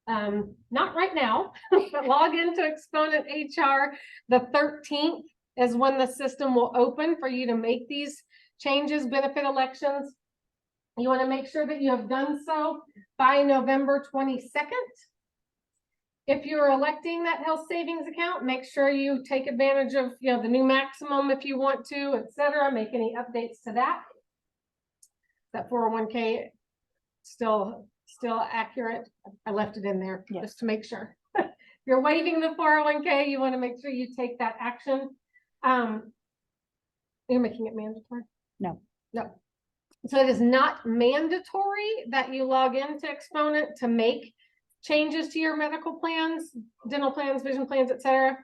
not right now, but log into Exponent HR. The 13th is when the system will open for you to make these changes, benefit elections. You want to make sure that you have done so by November 22nd. If you're electing that health savings account, make sure you take advantage of, you know, the new maximum if you want to, etc. Make any updates to that. That 401k still accurate. I left it in there just to make sure. If you're waiving the 401k, you want to make sure you take that action. You're making it mandatory? No. So it is not mandatory that you log into Exponent to make changes to your medical plans, dental plans, vision plans, etc.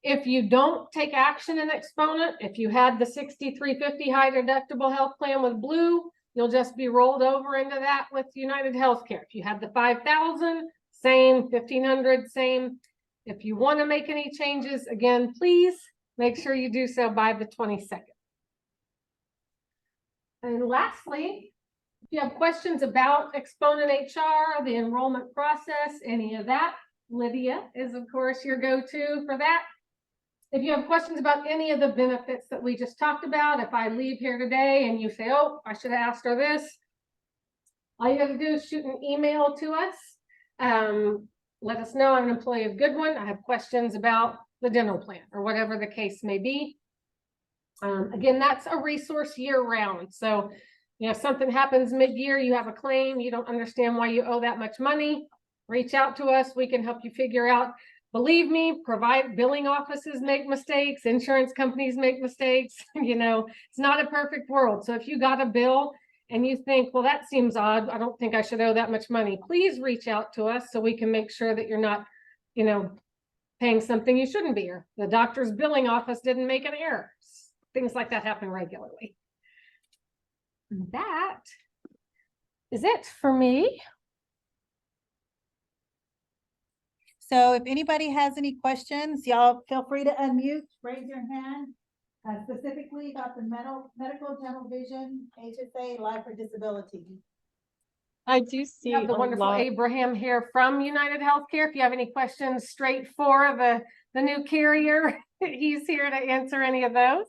If you don't take action in Exponent, if you had the 6350 high deductible health plan with Blue, you'll just be rolled over into that with United Healthcare. If you had the 5,000, same, 1,500, same. If you want to make any changes, again, please make sure you do so by the 22nd. And lastly, if you have questions about Exponent HR, the enrollment process, any of that, Lydia is, of course, your go-to for that. If you have questions about any of the benefits that we just talked about, if I leave here today and you say, oh, I should have asked her this, all you have to do is shoot an email to us. Let us know I'm an employee of Goodwin. I have questions about the dental plan or whatever the case may be. Again, that's a resource year round. So, you know, if something happens mid-year, you have a claim, you don't understand why you owe that much money, reach out to us. We can help you figure out. Believe me, billing offices make mistakes, insurance companies make mistakes. You know, it's not a perfect world. So if you got a bill and you think, well, that seems odd, I don't think I should owe that much money, please reach out to us so we can make sure that you're not, you know, paying something you shouldn't be, or the doctor's billing office didn't make an error. Things like that happen regularly. That is it for me. So if anybody has any questions, y'all feel free to unmute, raise your hand. Specifically about the medical, dental, vision, HSA, life or disability. I do We see have the a wonderful lot. Abraham here from United Healthcare. If you have any questions straight for the new carrier, he's here to answer any of those.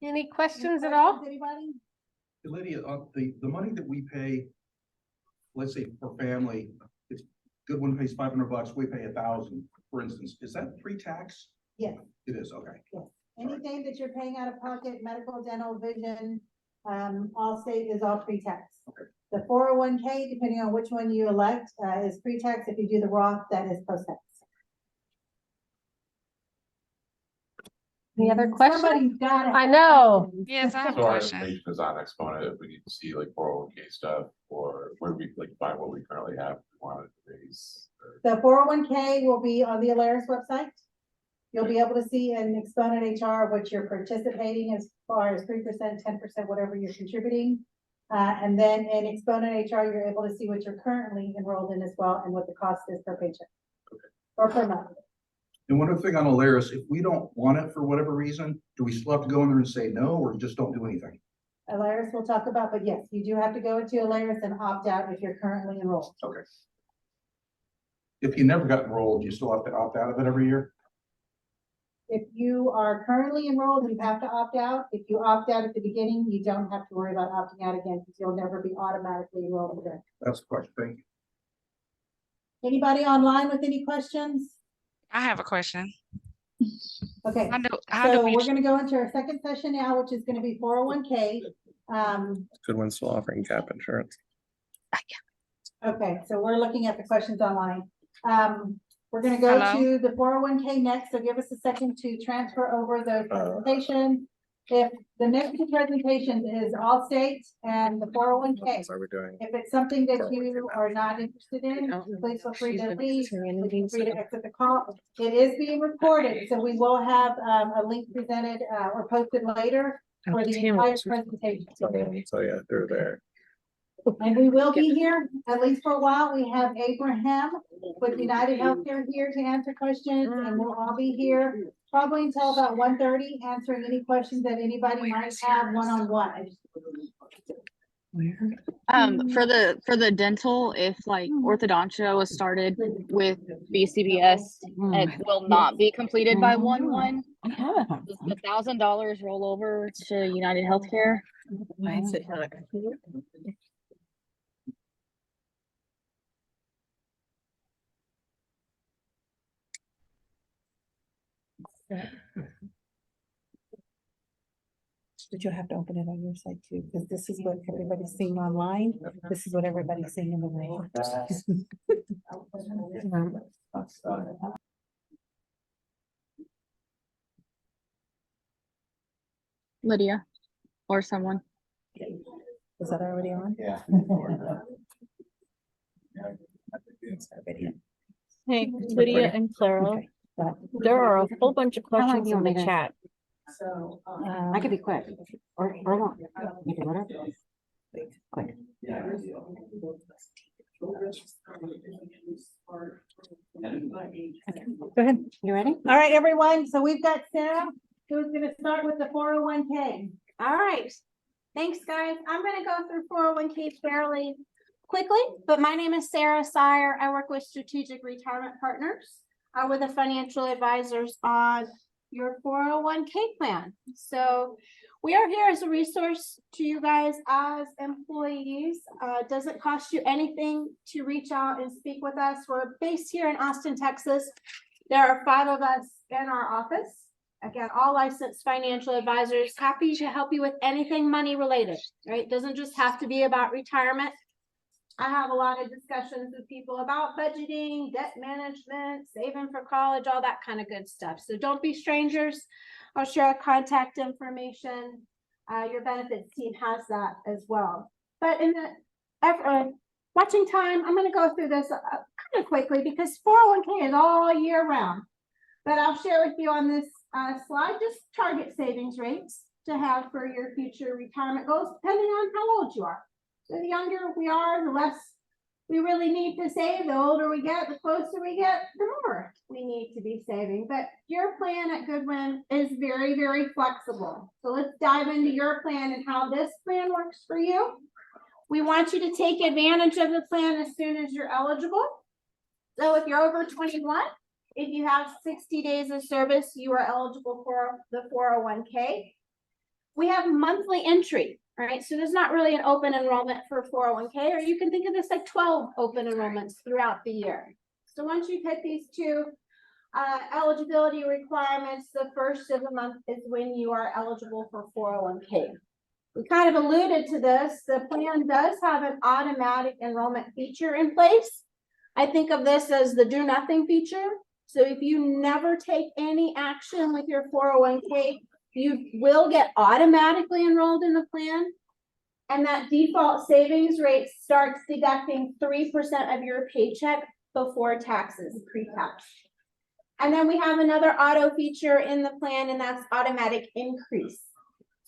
Any questions at all? Anybody? Lydia, the money that we pay, let's say for family, it's Goodwin pays $500, we pay 1,000, for instance. Is that pre-tax? Yes. It is, okay. Yes. Anything that you're paying out of pocket, medical, dental, vision, Allstate is all pre-tax. Okay. The 401k, depending on which one you elect, is pre-tax. If you do the Roth, that is post-tax. Any other questions? Somebody's got it. I know. Yes, I have a So our question. information is on Exponent, if we need to see like 401k stuff, or where we like find what we currently have, if we wanted to raise. The 401k will be on the Alaris website. You'll be able to see in Exponent HR what you're participating as far as 3%, 10%, whatever you're contributing. And then in Exponent HR, you're able to see what you're currently enrolled in as well and what the cost is per paycheck. Okay. Or per month. And one other thing on Alaris, if we don't want it for whatever reason, do we still have to go in there and say no, or just don't do anything? Alaris we'll talk about, but yes, you do have to go into Alaris and opt out if you're currently enrolled. Okay. If you never got enrolled, you still have to opt out of it every year? If you are currently enrolled, you have to opt out. If you opt out at the beginning, you don't have to worry about opting out again because you'll never be automatically enrolled again. That's the question. Thank you. Anybody online with any questions? I have a question. Okay, How do so we, we're gonna go into our second session now, which is gonna be 401k. Goodwin still offering gap insurance. Okay, so we're looking at the questions online. We're gonna go Hello? to the 401k next, so give us a second to transfer over the presentation. If the next two presentations is Allstate and the 401k, So we're doing. if it's something that you are not interested in, please feel free to leave. Please feel free to exit the call. It is being recorded, so we will have a link presented or posted later for the entire presentation. So yeah, they're there. And we will be here, at least for a while. We have Abraham with United Healthcare here to answer questions, and we'll all be here probably until about 1:30, answering any questions that anybody might have one-on-one. For the dental, if like orthodontia was started with BCBS, it will not be completed by 1/1. Does the $1,000 roll over to United Healthcare? But you'll have to open it on your side too, because this is what everybody's seeing online. This is what everybody's seeing in the room. Lydia or someone. Is that already on? Yeah. It's already on. Hey, Lydia and Clara, Okay. there are a whole bunch of How long questions do you in want the me to- chat. I could be quick or long. You can whatever. Quick. Go ahead. You ready? All right, everyone, so we've got Sarah, who's gonna start with the 401k. All right. Thanks, guys. I'm gonna go through 401k fairly quickly, but my name is Sarah Sire. I work with Strategic Retirement Partners. We're the financial advisors on your 401k plan. So we are here as a resource to you guys as employees. It doesn't cost you anything to reach out and speak with us. We're based here in Austin, Texas. There are 5 of us in our office. Again, all licensed financial advisors, happy to help you with anything money related, right? It doesn't just have to be about retirement. I have a lot of discussions with people about budgeting, debt management, saving for college, all that kind of good stuff. So don't be strangers. I'll share our contact information. Your benefits team has that as well. But in the watching time, I'm going to go through this kind of quickly because 401k is all year round. But I'll share with you on this slide just target savings rates to have for your future retirement goals, depending on how old you are. So the younger we are, the less we really need to save. The older we get, the closer we get, the more we need to be saving. But your plan at Goodwin is very, very flexible. So let's dive into your plan and how this plan works for you. We want you to take advantage of the plan as soon as you're eligible. So if you're over 21, if you have 60 days of service, you are eligible for the 401k. We have monthly entry. All right, so there's not really an open enrollment for 401k, or you can think of this like 12 open enrollments throughout the year. So once you hit these 2 eligibility requirements, the first of the month is when you are eligible for 401k. We kind of alluded to this. The plan does have an automatic enrollment feature in place. I think of this as the do nothing feature. So if you never take any action with your 401k, you will get automatically enrolled in the plan. And that default savings rate starts deducting 3% of your paycheck before taxes, pre-tax. And then we have another auto feature in the plan, and that's automatic increase.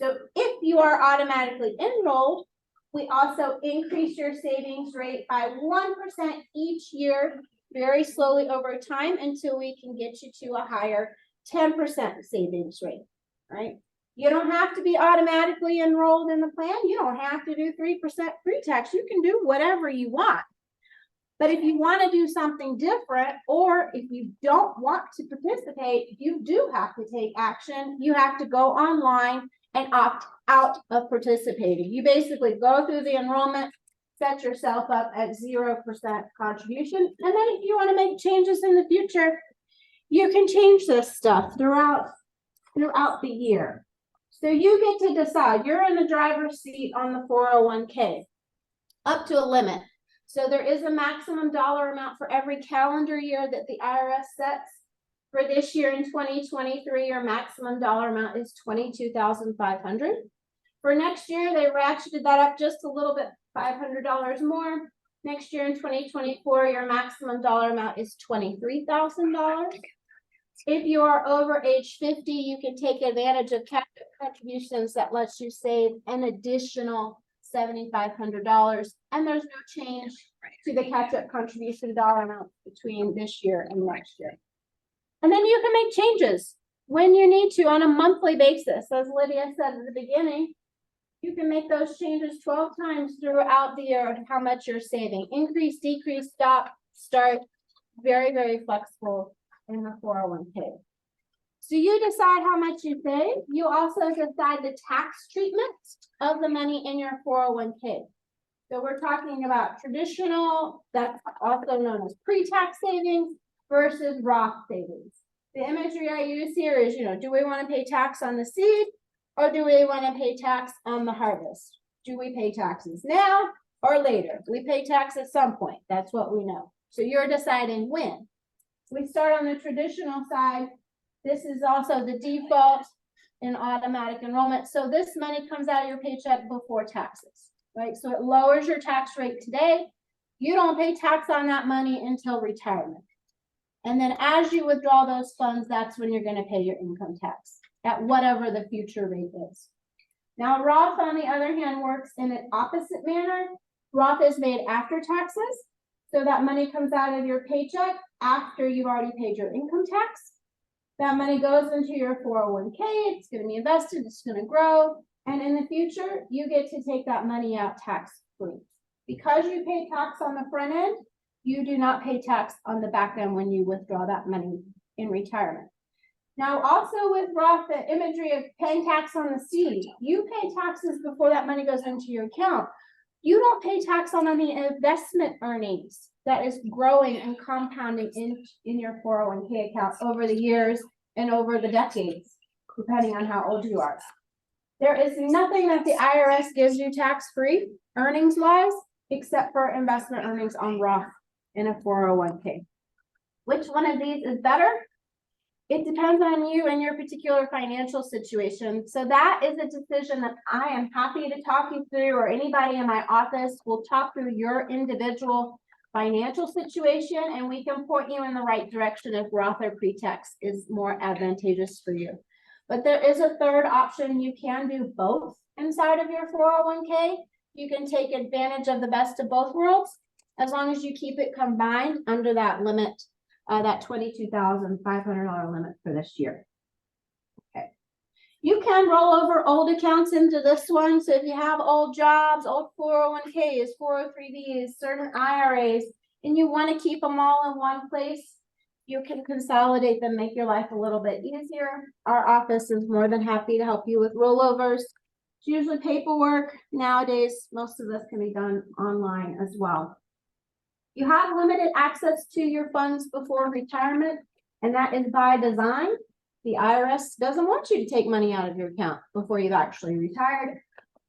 So if you are automatically enrolled, we also increase your savings rate by 1% each year, very slowly over time until we can get you to a higher 10% savings rate. Right? You don't have to be automatically enrolled in the plan. You don't have to do 3% pre-tax. You can do whatever you want. But if you want to do something different, or if you don't want to participate, you do have to take action. You have to go online and opt out of participating. You basically go through the enrollment, set yourself up at 0% contribution. And then if you want to make changes in the future, you can change this stuff throughout the year. So you get to decide. You're in the driver's seat on the 401k up to a limit. So there is a maximum dollar amount for every calendar year that the IRS sets. For this year in 2023, your maximum dollar amount is $22,500. For next year, they ratcheted that up just a little bit, $500 more. Next year in 2024, your maximum dollar amount is $23,000. If you are over age 50, you can take advantage of captive contributions that lets you save an additional $7,500, and there's no change to the catch-up contribution dollar amount between this year and next year. And then you can make changes when you need to on a monthly basis. As Lydia said at the beginning, you can make those changes 12 times throughout the year of how much you're saving. Increase, decrease, stop, start. Very, very flexible in the 401k. So you decide how much you save. You also decide the tax treatment of the money in your 401k. So we're talking about traditional, that's also known as pre-tax savings versus Roth savings. The imagery I use here is, do we want to pay tax on the seed or do we want to pay tax on the harvest? Do we pay taxes now or later? We pay tax at some point. That's what we know. So you're deciding when. We start on the traditional side. This is also the default in automatic enrollment. So this money comes out of your paycheck before taxes, right? So it lowers your tax rate today. You don't pay tax on that money until retirement. And then as you withdraw those funds, that's when you're going to pay your income tax at whatever the future rate is. Now, Roth, on the other hand, works in an opposite manner. Roth is made after taxes. So that money comes out of your paycheck after you've already paid your income tax. That money goes into your 401k. It's going to be invested. It's going to grow. And in the future, you get to take that money out tax-free. Because you pay tax on the front end, you do not pay tax on the back end when you withdraw that money in retirement. Now, also with Roth, the imagery of paying tax on the seed, you pay taxes before that money goes into your account. You don't pay tax on any investment earnings that is growing and compounding in your 401k account over the years and over the decades, depending on how old you are. There is nothing that the IRS gives you tax-free earnings-wise, except for investment earnings on Roth in a 401k. Which one of these is better? It depends on you and your particular financial situation. So that is a decision that I am happy to talk you through, or anybody in my office will talk through your individual financial situation, and we can point you in the right direction if Roth or pre-tax is more advantageous for you. But there is a third option. You can do both inside of your 401k. You can take advantage of the best of both worlds, as long as you keep it combined under that limit, that $22,500 limit for this year. Okay. You can roll over old accounts into this one. So if you have old jobs, old 401ks, 403bs, certain IRAs, and you want to keep them all in one place, you can consolidate them, make your life a little bit easier. Our office is more than happy to help you with rollovers. It's usually paperwork. Nowadays, most of this can be done online as well. You have limited access to your funds before retirement, and that is by design. The IRS doesn't want you to take money out of your account before you've actually retired.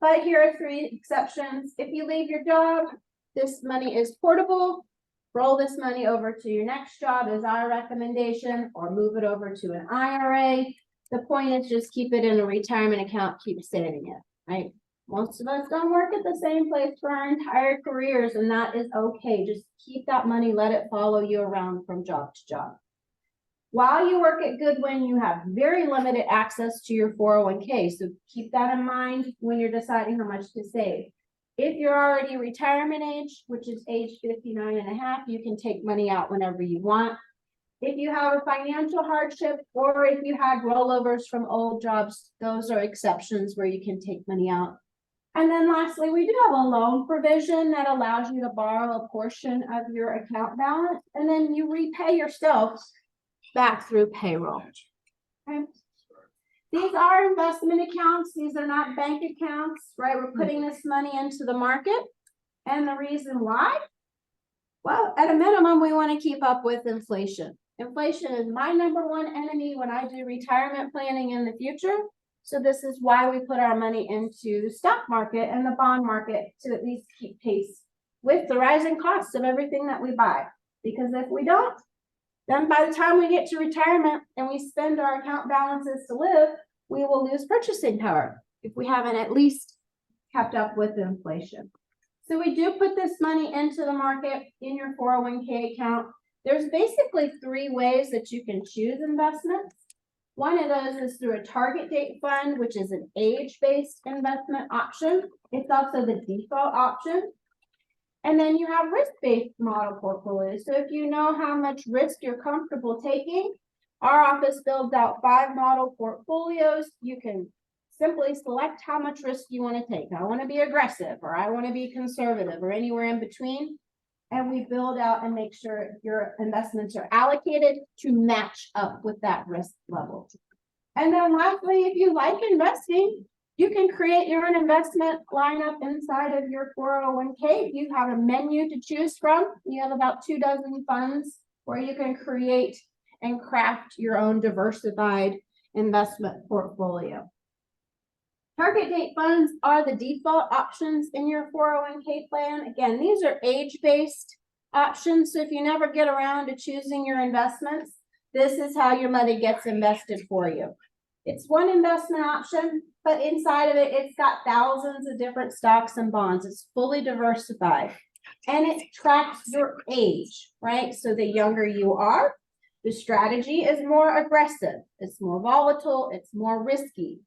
But here are 3 exceptions. If you leave your job, this money is portable. Roll this money over to your next job is our recommendation, or move it over to an IRA. The point is just keep it in a retirement account, keep saving it, right? Most of us don't work at the same place for our entire careers, and that is okay. Just keep that money, let it follow you around from job to job. While you work at Goodwin, you have very limited access to your 401k, so keep that in mind when you're deciding how much to save. If you're already retirement age, which is age 59 and a half, you can take money out whenever you want. If you have a financial hardship, or if you had rollovers from old jobs, those are exceptions where you can take money out. And then lastly, we do have a loan provision that allows you to borrow a portion of your account balance, and then you repay yourself back through payroll. Okay. These are investment accounts. These are not bank accounts, right? We're putting this money into the market. And the reason why? Well, at a minimum, we want to keep up with inflation. Inflation is my #1 enemy when I do retirement planning in the future. So this is why we put our money into the stock market and the bond market, to at least keep pace with the rising costs of everything that we buy. Because if we don't, then by the time we get to retirement and we spend our account balances to live, we will lose purchasing power if we haven't at least kept up with inflation. So we do put this money into the market in your 401k account. There's basically 3 ways that you can choose investments. One of those is through a target date fund, which is an age-based investment option. It's also the default option. And then you have risk-based model portfolios. So if you know how much risk you're comfortable taking, our office builds out 5 model portfolios. You can simply select how much risk you want to take. I want to be aggressive, or I want to be conservative, or anywhere in between. And we build out and make sure your investments are allocated to match up with that risk level. And then lastly, if you like investing, you can create your own investment lineup inside of your 401k. You have a menu to choose from. You have about 24 funds where you can create and craft your own diversified investment portfolio. Target date funds are the default options in your 401k plan. Again, these are age-based options. So if you never get around to choosing your investments, this is how your money gets invested for you. It's one investment option, but inside of it, it's got thousands of different stocks and bonds. It's fully diversified and it tracks your age, right? So the younger you are, the strategy is more aggressive. It's more volatile. It's more risky.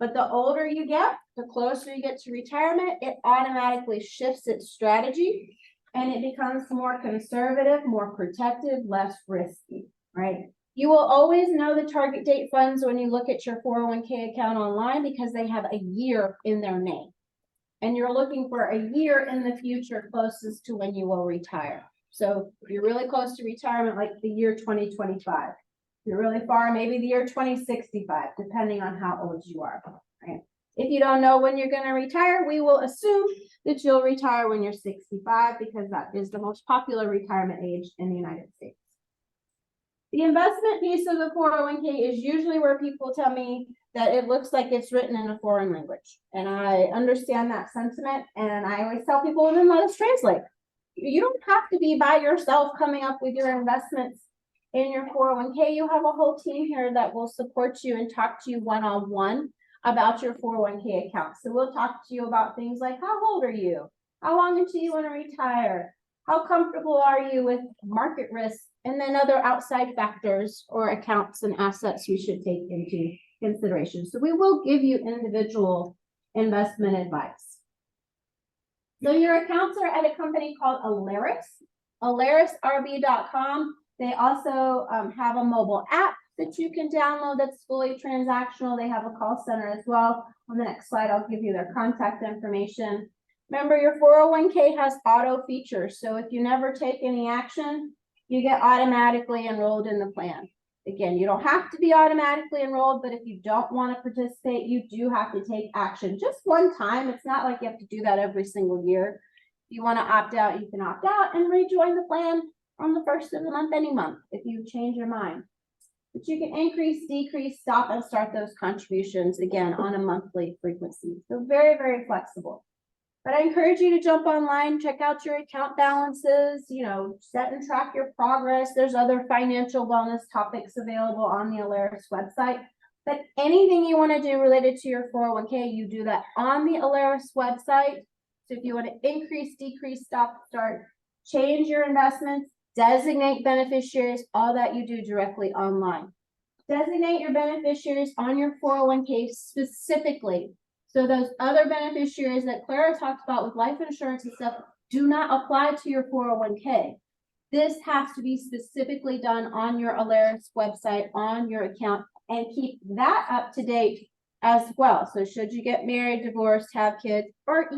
But the older you get, the closer you get to retirement, it automatically shifts its strategy and it becomes more conservative, more protective, less risky, right? You will always know the target date funds when you look at your 401k account online because they have a year in their name. And you're looking for a year in the future closest to when you will retire. So if you're really close to retirement, like the year 2025. You're really far, maybe the year 2065, depending on how old you are, right? If you don't know when you're going to retire, we will assume that you'll retire when you're 65 because that is the most popular retirement age in the United States. The investment piece of the 401k is usually where people tell me that it looks like it's written in a foreign language. And I understand that sentiment. And I always tell people, then let us translate. You don't have to be by yourself coming up with your investments in your 401k. You have a whole team here that will support you and talk to you one-on-one about your 401k account. So we'll talk to you about things like, how old are you? How long until you want to retire? How comfortable are you with market risk? And then other outside factors or accounts and assets you should take into consideration. So we will give you individual investment advice. So your accounts are at a company called Alaris, alarisrb.com. They also have a mobile app that you can download that's fully transactional. They have a call center as well. On the next slide, I'll give you their contact information. Remember, your 401k has auto features. So if you never take any action, you get automatically enrolled in the plan. Again, you don't have to be automatically enrolled, but if you don't want to participate, you do have to take action just one time. It's not like you have to do that every single year. If you want to opt out, you can opt out and rejoin the plan on the first of the month, any month, if you change your mind. But you can increase, decrease, stop, and start those contributions again on a monthly frequency. So very, very flexible. But I encourage you to jump online, check out your account balances, set and track your progress. There's other financial wellness topics available on the Alaris website. But anything you want to do related to your 401k, you do that on the Alaris website. So if you want to increase, decrease, stop, start, change your investments, designate beneficiaries, all that you do directly online. Designate your beneficiaries on your 401k specifically. So those other beneficiaries that Clara talked about with life insurance and stuff do not apply to your 401k. This has to be specifically done on your Alaris website, on your account, and keep that up to date as well. So should you get married, divorced, have kids, or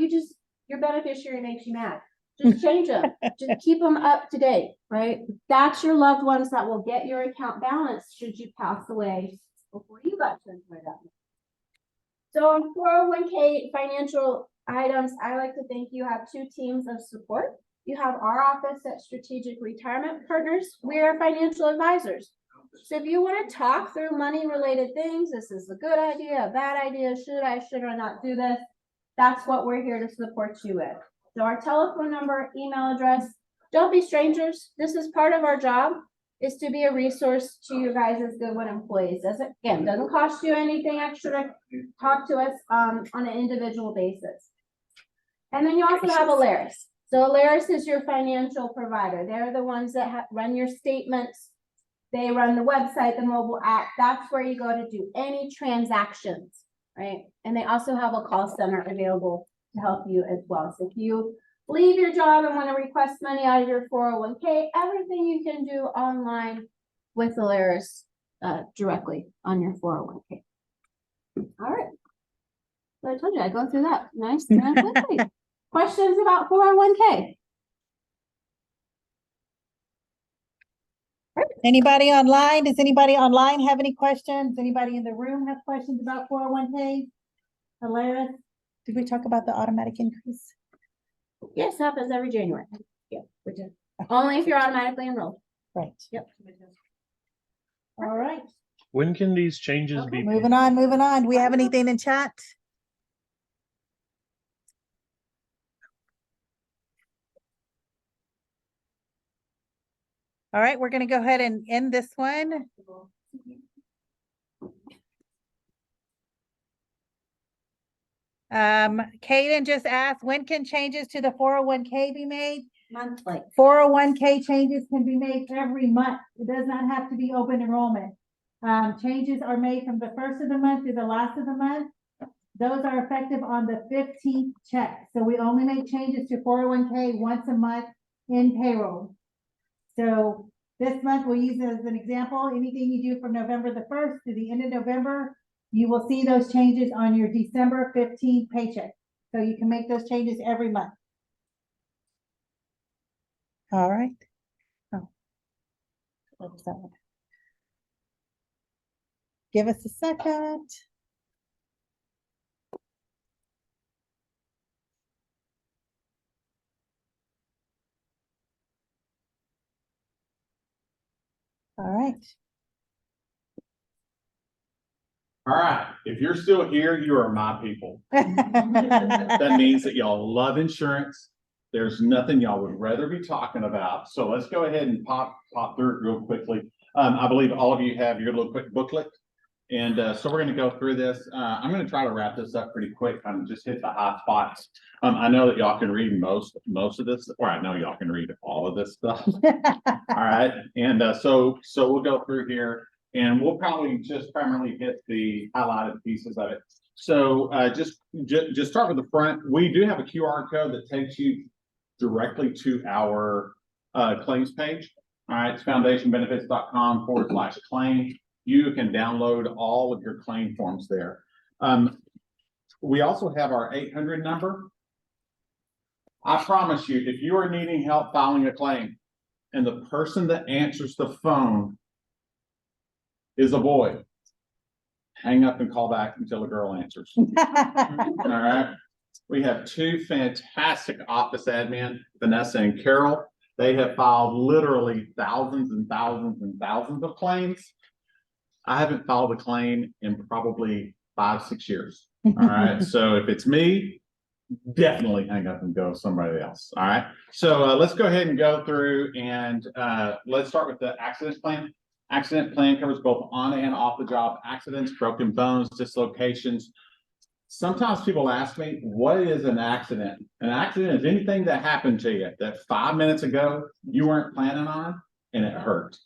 your beneficiary makes you mad, just change them. Just keep them up to date, right? That's your loved ones that will get your account balance should you pass away before you got to enjoy that. So on 401k financial items, I like to think you have 2 teams of support. You have our office at Strategic Retirement Partners. We are financial advisors. So if you want to talk through money related things, this is a good idea, a bad idea, should I not do this? That's what we're here to support you with. So our telephone number, email address, don't be strangers. This is part of our job, is to be a resource to you guys as Goodwin employees. Doesn't cost you anything extra to talk to us on an individual basis. And then you also have Alaris. So Alaris is your financial provider. They're the ones that run your statements. They run the website, the mobile app. That's where you go to do any transactions, right? And they also have a call center available to help you as well. So if you leave your job and want to request money out of your 401k, everything you can do online with Alaris directly on your 401k. All right. So I told you I'd go through that nice and quickly. Questions about 401k? Anybody online? Does anybody online have any questions? Anybody in the room have questions about 401k? Alaris, did we talk about the automatic increase? Yes, happens every January. Yep. Only if you're automatically enrolled. Right. Yep. All right, When can these changes be? moving on, moving on. Do we have anything in chat? All right, we're gonna go ahead and end this one. Kaden just asked, when can changes to the 401k be made? Monthly. 401k changes can be made every month. It does not have to be open enrollment. Changes are made from the first of the month to the last of the month. Those are effective on the 15th check. So we only make changes to 401k once a month in payroll. So this month we'll use it as an example. Anything you do from November the 1st to the end of November, you will see those changes on your December 15th paycheck. So you can make those changes every month. All right. Oh. What was that one? Give us a second. All right. All right, if you're still here, you are my people. That means that y'all love insurance. There's nothing y'all would rather be talking about. So let's go ahead and pop through it real quickly. I believe all of you have your little quick booklet. And so we're going to go through this. I'm going to try to wrap this up pretty quick. Just hit the hot spots. I know that y'all can read most of this, or I know y'all can read all of this stuff. All right. And so we'll go through here. And we'll probably just primarily hit the highlighted pieces of it. So just start with the front. We do have a QR code that takes you directly to our claims page. All right, it's foundationbenefits.com/claim. You can download all of your claim forms there. We also have our 800 number. I promise you, if you are needing help filing a claim and the person that answers the phone is a boy, hang up and call back until a girl answers. All right. We have two fantastic office admin, Vanessa and Carol. They have filed literally thousands and thousands and thousands of claims. I haven't filed a claim in probably 5-6 years. All right. So if it's me, definitely hang up and go with somebody else. All right. So let's go ahead and go through and let's start with the accident plan. Accident plan covers both on and off the job accidents, broken bones, dislocations. Sometimes people ask me, what is an accident? An accident is anything that happened to you that 5 minutes ago you weren't planning on and it hurt.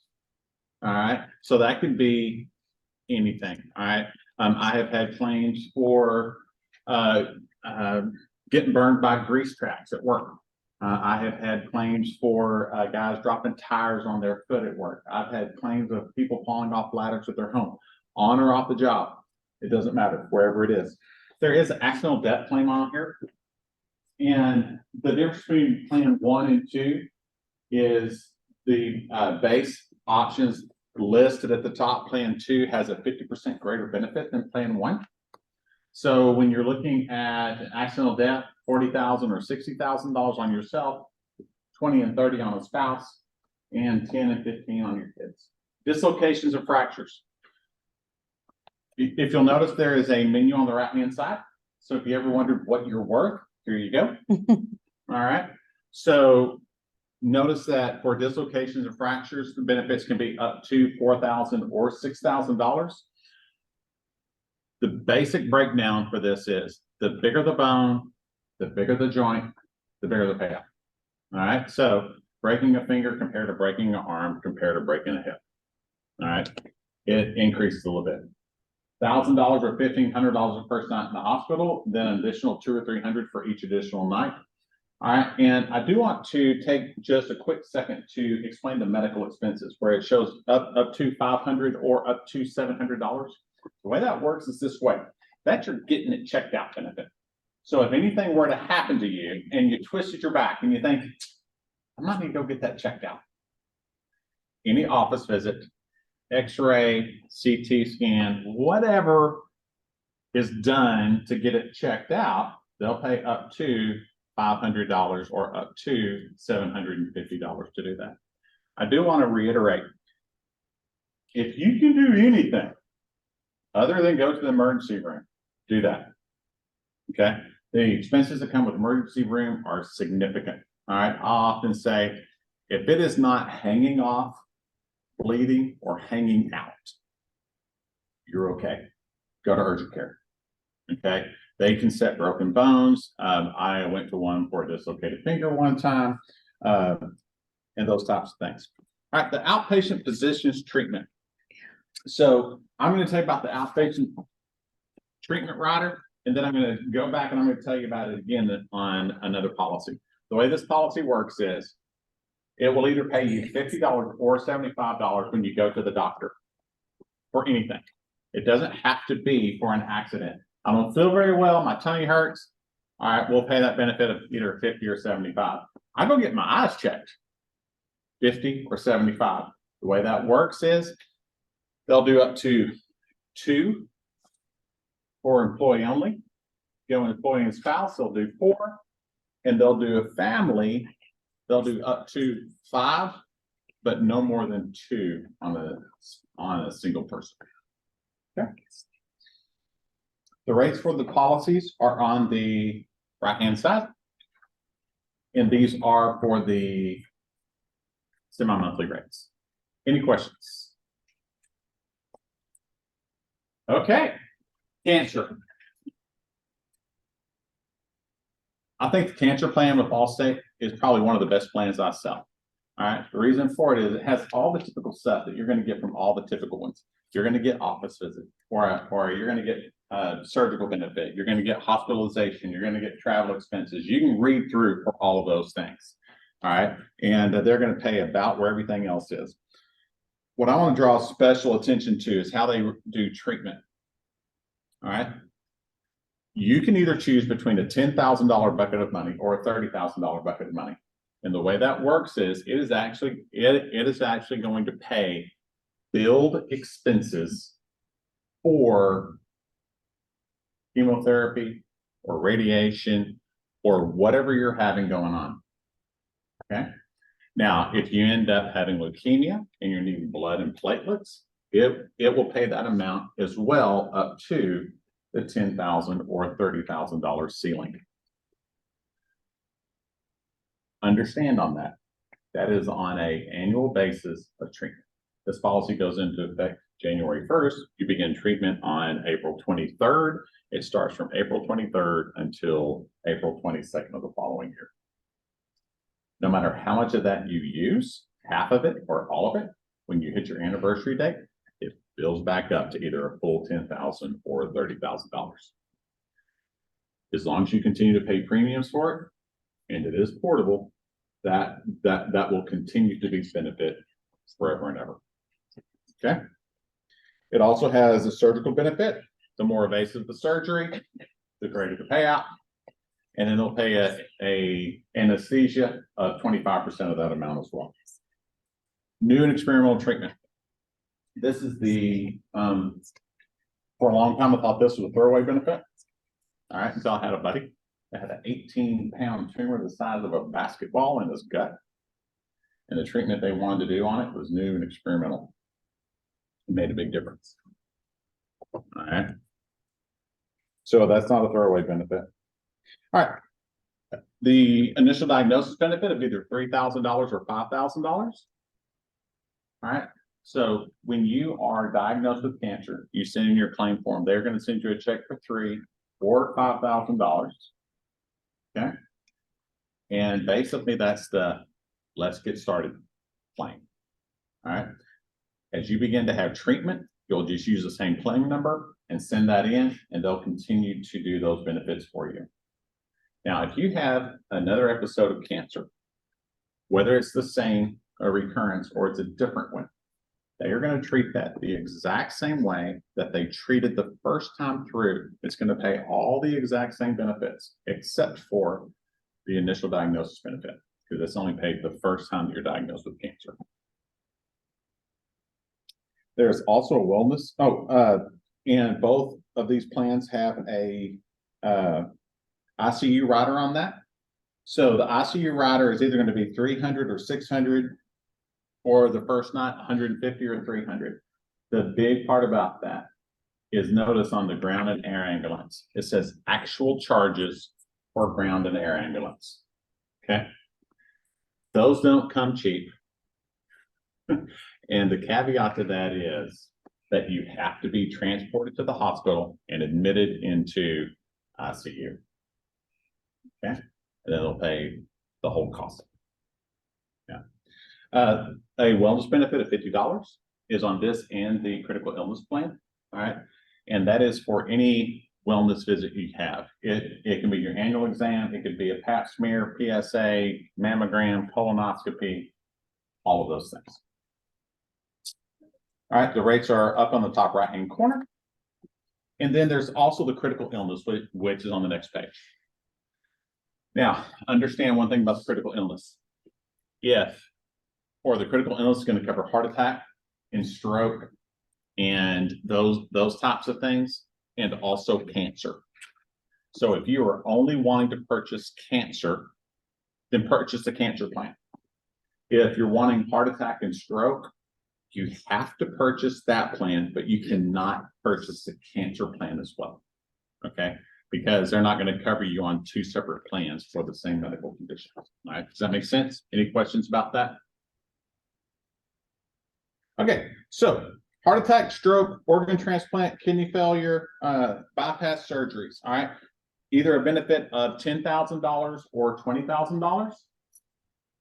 All right. So that could be anything. All right. I have had claims for getting burned by grease traps at work. I have had claims for guys dropping tires on their foot at work. I've had claims of people falling off ladders at their home, on or off the job. It doesn't matter, wherever it is. There is an accidental death claim on here. And the difference between plan 1 and 2 is the base options listed at the top. Plan 2 has a 50% greater benefit than plan 1. So when you're looking at accidental death, $40,000 or $60,000 on yourself, 20 and 30 on a spouse, and 10 and 15 on your kids. Dislocations and fractures. If you'll notice, there is a menu on the right-hand side. So if you ever wondered what you're worth, here you go. All right. So notice that for dislocations and fractures, the benefits can be up to $4,000 or $6,000. The basic breakdown for this is the bigger the bone, the bigger the joint, the bigger the payout. All right. So breaking a finger compared to breaking an arm compared to breaking a hip. All right, it increases a little bit. $1,000 or $1,500 the first night in the hospital, then an additional $200 or $300 for each additional night. All right, and I do want to take just a quick second to explain the medical expenses where it shows up to $500 or up to $700. The way that works is this way. That's your getting it checked out benefit. So if anything were to happen to you and you twisted your back and you think, I might need to go get that checked out. Any office visit, X-ray, CT scan, whatever is done to get it checked out, they'll pay up to $500 or up to $750 to do that. I do want to reiterate, if you can do anything other than go to the emergency room, do that. Okay, the expenses that come with emergency room are significant. All right, I often say, if it is not hanging off, bleeding, or hanging out, you're okay. Go to urgent care. Okay, they can set broken bones. I went to one for a dislocated finger one time, and those types of things. All right, the outpatient physician's treatment. So I'm going to tell you about the outpatient treatment rider, and then I'm going to go back and I'm going to tell you about it again on another policy. The way this policy works is it will either pay you $50 or $75 when you go to the doctor for anything. It doesn't have to be for an accident. I don't feel very well, my tummy hurts. All right, we'll pay that benefit of either 50 or 75. I go get my eyes checked, 50 or 75. The way that works is they'll do up to 2 for employee only. Go employee and spouse, they'll do 4. And they'll do a family, they'll do up to 5, but no more than 2 on a single person. Okay. The rates for the policies are on the right-hand side. And these are for the semi-monthly rates. Any questions? Okay, cancer. I think the cancer plan with Allstate is probably one of the best plans I sell. All right, the reason for it is it has all the typical stuff that you're going to get from all the typical ones. You're going to get office visit, or you're going to get surgical benefit. You're going to get hospitalization. You're going to get travel expenses. You can read through for all of those things. All right, and they're going to pay about where everything else is. What I want to draw special attention to is how they do treatment. All right. You can either choose between a $10,000 bucket of money or a $30,000 bucket of money. And the way that works is it is actually going to pay billed expenses for chemotherapy or radiation or whatever you're having going on. Okay. Now, if you end up having leukemia and you're needing blood and platelets, it will pay that amount as well up to the $10,000 or $30,000 ceiling. Understand on that. That is on an annual basis of treatment. This policy goes into effect January 1st. You begin treatment on April 23rd. It starts from April 23rd until April 22nd of the following year. No matter how much of that you use, half of it or all of it, when you hit your anniversary date, it bills back up to either a full $10,000 or $30,000. As long as you continue to pay premiums for it, and it is portable, that will continue to be benefit forever and ever. Okay. It also has a surgical benefit. The more invasive the surgery, the greater the payout. And then they'll pay a anesthesia of 25% of that amount as well. New and experimental treatment. This is the, for a long time, I thought this was a throwaway benefit. All right, until I had a buddy that had an 18-pound tumor the size of a basketball in his gut. And the treatment they wanted to do on it was new and experimental. It made a big difference. All right. So that's not a throwaway benefit. All right. The initial diagnosis benefit of either $3,000 or $5,000. All right. So when you are diagnosed with cancer, you send in your claim form. They're going to send you a check for $3,000 or $5,000. Okay. And basically that's the let's get started claim. All right. As you begin to have treatment, you'll just use the same claim number and send that in, and they'll continue to do those benefits for you. Now, if you have another episode of cancer, whether it's the same, a recurrence, or it's a different one, they are going to treat that the exact same way that they treated the first time through. It's going to pay all the exact same benefits, except for the initial diagnosis benefit, because it's only paid the first time that you're diagnosed with cancer. There's also a wellness, and both of these plans have a ICU rider on that. So the ICU rider is either going to be 300 or 600, or the first night 150 or 300. The big part about that is, notice on the ground and air ambulance, it says actual charges for ground and air ambulance. Okay, those don't come cheap. And the caveat to that is that you have to be transported to the hospital and admitted into ICU. Okay, and then they'll pay the whole cost. Yeah. A wellness benefit of $50 is on this and the critical illness plan. All right. And that is for any wellness visit you have. It can be your annual exam. It could be a pap smear, PSA, mammogram, colonoscopy, all of those things. All right. The rates are up on the top right-hand corner. And then there's also the critical illness, which is on the next page. Now, understand one thing about the critical illness. The critical illness is going to cover heart attack and stroke and those types of things, and also cancer. So if you are only wanting to purchase cancer, then purchase the cancer plan. If you're wanting heart attack and stroke, you have to purchase that plan, but you cannot purchase the cancer plan as well. Okay, because they're not going to cover you on two separate plans for the same medical condition. All right, does that make sense? Any questions about that? Okay, so heart attack, stroke, organ transplant, kidney failure, bypass surgeries. All right, either a benefit of $10,000 or $20,000.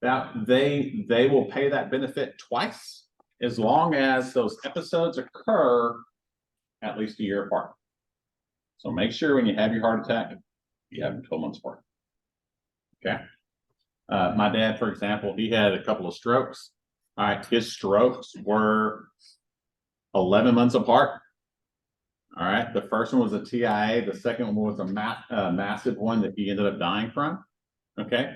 That they will pay that benefit twice, as long as those episodes occur at least a year apart. So make sure when you have your heart attack, you have them 12 months apart. Okay. My dad, for example, he had a couple of strokes. All right, his strokes were 11 months apart. All right, the first one was a TIA. The second one was a massive one that he ended up dying from. Okay,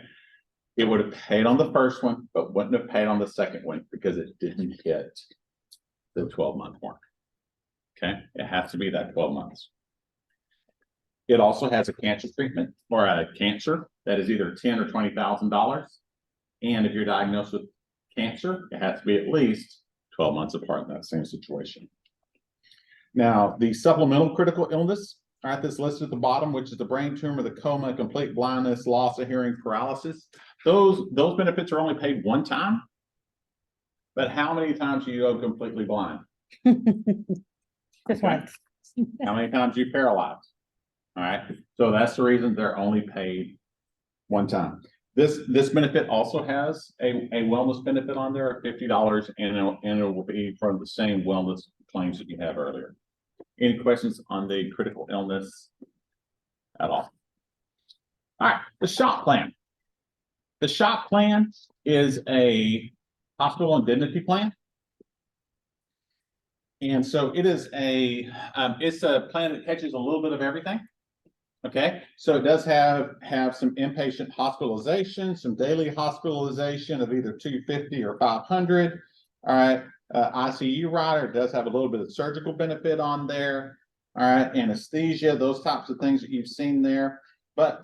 it would have paid on the first one, but wouldn't have paid on the second one because it didn't hit the 12-month mark. Okay, it has to be that 12 months. It also has a cancer treatment or a cancer that is either $10,000 or $20,000. And if you're diagnosed with cancer, it has to be at least 12 months apart in that same situation. Now, the supplemental critical illness, all right, that's listed at the bottom, which is the brain tumor, the coma, complete blindness, loss of hearing, paralysis. Those benefits are only paid one time. But how many times do you go completely blind? Just once. How many times do you paralyze? All right, so that's the reason they're only paid one time. This benefit also has a wellness benefit on there of $50, and it will be from the same wellness claims that you have earlier. Any questions on the critical illness at all? All right, the SHOP plan. The SHOP plan is a hospital indemnity plan. And so it is it's a plan that catches a little bit of everything. Okay, so it does have some inpatient hospitalization, some daily hospitalization of either 250 or 500. All right, ICU rider does have a little bit of surgical benefit on there. All right, anesthesia, those types of things that you've seen there. But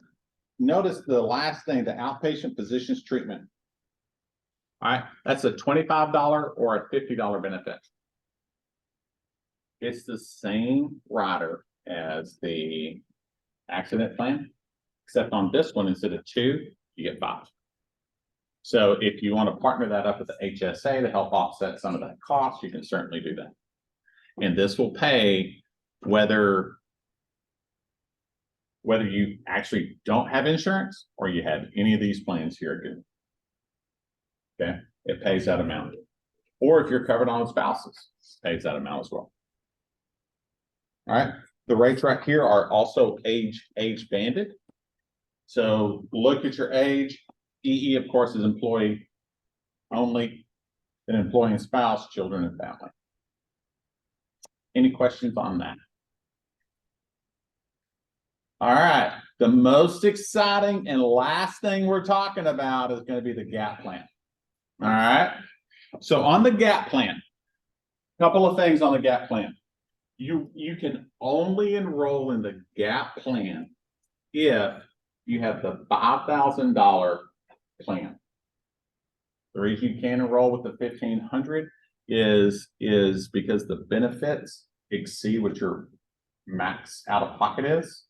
notice the last thing, the outpatient physician's treatment. All right, that's a $25 or a $50 benefit. It's the same rider as the accident plan, except on this one, instead of 2, you get 5. So if you want to partner that up with the HSA to help offset some of that cost, you can certainly do that. And this will pay whether you actually don't have insurance or you have any of these plans here at Goodwin. Okay, it pays that amount. Or if you're covered on spouses, pays that amount as well. All right, the rates right here are also age banded. So look at your age. EE, of course, is employee only, then employee and spouse, children and family. Any questions on that? All right, the most exciting and last thing we're talking about is going to be the GAP plan. All right, so on the GAP plan, couple of things on the GAP plan. You can only enroll in the GAP plan if you have the $5,000 plan. The reason you can't enroll with the 1,500 is because the benefits exceed what your max out of pocket is.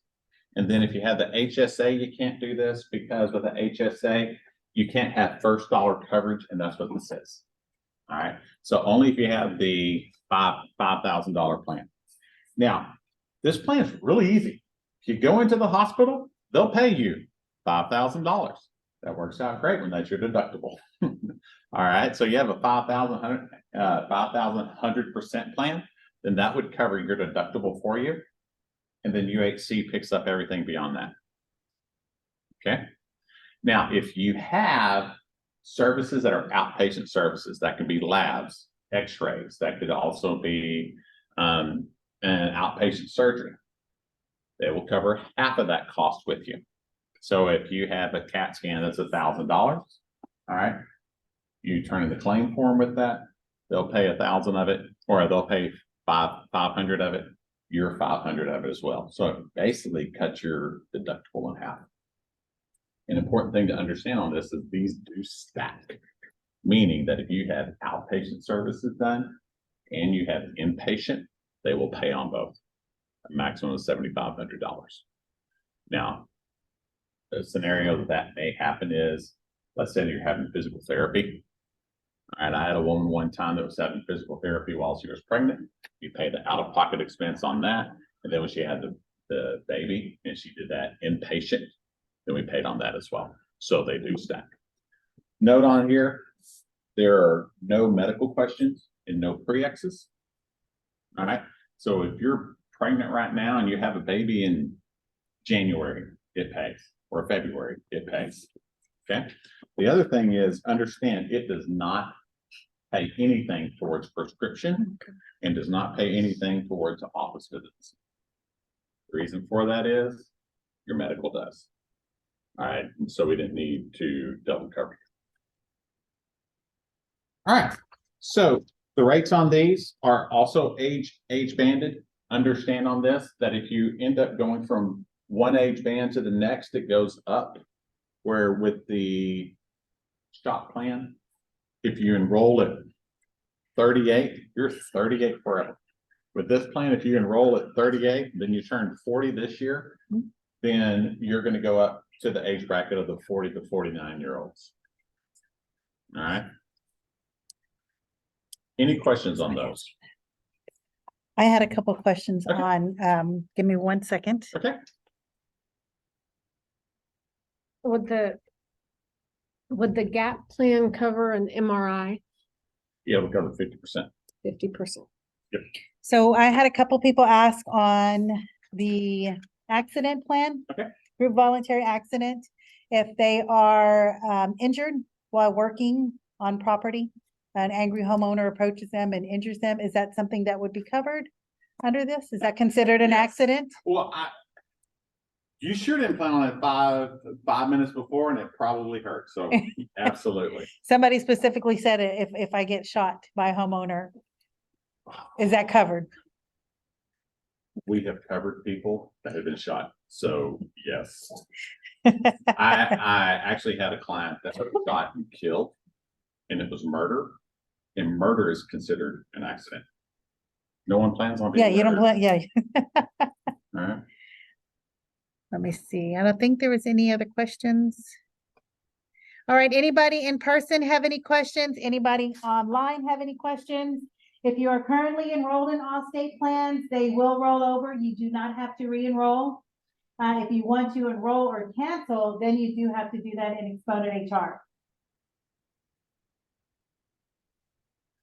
And then if you have the HSA, you can't do this because with the HSA, you can't have first dollar coverage, and that's what this is. All right. So only if you have the $5,000 plan. Now, this plan is really easy. If you go into the hospital, they'll pay you $5,000. That works out great when that's your deductible. All right. So you have a 5,100% plan, then that would cover your deductible for you. And then UHC picks up everything beyond that. Okay. Now, if you have services that are outpatient services, that could be labs, x-rays, that could also be an outpatient surgery. They will cover half of that cost with you. So if you have a CAT scan that's $1,000, all right, you turn in the claim form with that, they'll pay 1,000 of it, or they'll pay 500 of it, your 500 of it as well. So it basically cuts your deductible in half. An important thing to understand on this is these do stack, meaning that if you have outpatient services done and you have inpatient, they will pay on both. A maximum of $7,500. Now, the scenario that may happen is, let's say you're having physical therapy. All right, I had a woman one time that was having physical therapy while she was pregnant. You pay the out-of-pocket expense on that. And then when she had the baby and she did that inpatient, then we paid on that as well. So they do stack. Note on here, there are no medical questions and no pre-X's. All right. So if you're pregnant right now and you have a baby in January, it pays, or February, it pays. Okay. The other thing is, understand it does not pay anything towards prescription and does not pay anything towards office visits. The reason for that is your medical does. All right. So we didn't need to double cover. All right. So the rates on these are also age banded. Understand on this that if you end up going from one age band to the next, it goes up. Where with the shop plan, if you enroll at 38, you're 38 forever. With this plan, if you enroll at 38, then you turn 40 this year, then you're going to go up to the age bracket of the 40 to 49-year-olds. All right. Any questions on those? I had a couple questions Okay. on, give me 1 second. Okay. Would the GAP plan cover an MRI? Yeah, we'll cover 50%. 50%. So I had a couple people ask on the accident plan. Okay. Group voluntary accident, if they are injured while working on property, an angry homeowner approaches them and injures them, is that something that would be covered under this? Is that considered an accident? Well, you sure didn't plan on it 5 minutes before, and it probably hurt. So absolutely. Somebody specifically said it, if I get shot by a homeowner, is that covered? We have covered people that have been shot. So yes. I actually had a client that was shot and killed, and it was murder. And murder is considered an accident. No one plans on being Yeah, you don't murdered. yeah. All right. Let me see. I don't think there was any other questions. All right, anybody in person have any questions? Anybody online have any questions? If you are currently enrolled in all state plans, they will roll over. You do not have to re-enroll. If you want to enroll or cancel, then you do have to do that in Exponent HR.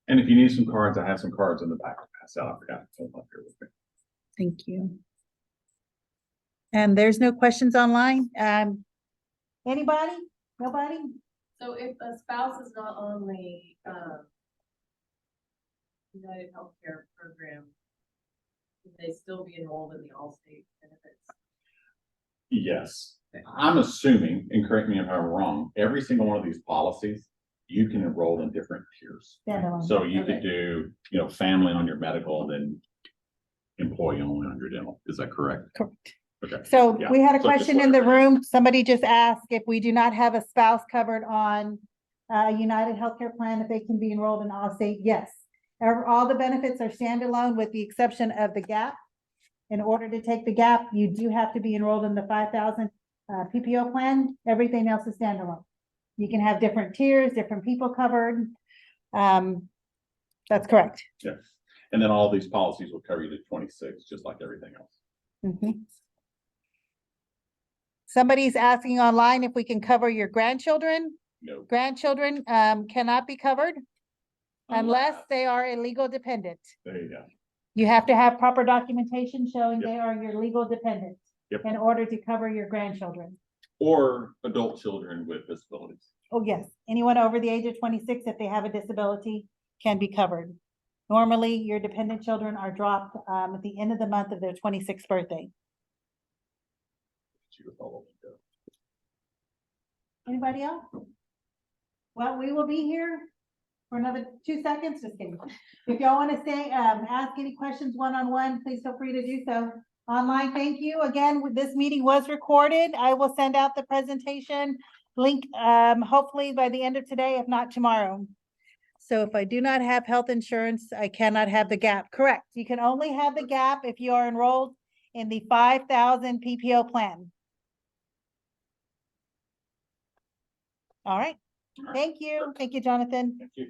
And if you need some cards, I have some cards in the back to pass out. I forgot to pull them up here with me. Thank you. And there's no questions online? Anybody? Nobody? So if a spouse is not on the, United Healthcare Program, would they still be enrolled in the Allstate benefits? Yes, I'm assuming, and correct me if I'm wrong, every single one of these policies, you can enroll in different tiers. Standalone. So you could Okay. do, family on your medical and then employee only on your dental. Is that correct? Correct. Okay. So Yeah. we had a So just question in the whatever. room. Somebody just asked if we do not have a spouse covered on a United Healthcare plan, if they can be enrolled in Allstate. Yes. All the benefits are standalone with the exception of the gap. In order to take the gap, you do have to be enrolled in the 5,000 PPO plan. Everything else is standalone. You can have different tiers, different people covered. That's correct. Yes. And then all these policies will cover you to 26, just like everything else. Mhm. Somebody's asking online if we can cover your grandchildren. No. Grandchildren cannot be covered unless they are a legal dependent. There you go. You have to have proper documentation showing Yep. they are your legal dependent Yep. in order to cover your grandchildren. Or adult children with disabilities. Oh, yes. Anyone over the age of 26, if they have a disability, can be covered. Normally, your dependent children are dropped at the end of the month of their 26th birthday. Anybody else? Well, we will be here for another 2 seconds. Just kidding. If y'all want to stay, ask any questions one-on-one, please feel free to do so. Online, thank you. Again, this meeting was recorded. I will send out the presentation link, hopefully by the end of today, if not tomorrow. So if I do not have health insurance, I cannot have the gap. Correct. You can only have the gap if you are enrolled in the 5,000 PPO plan. All right. Thank you. Thank you, Jonathan. Thank you.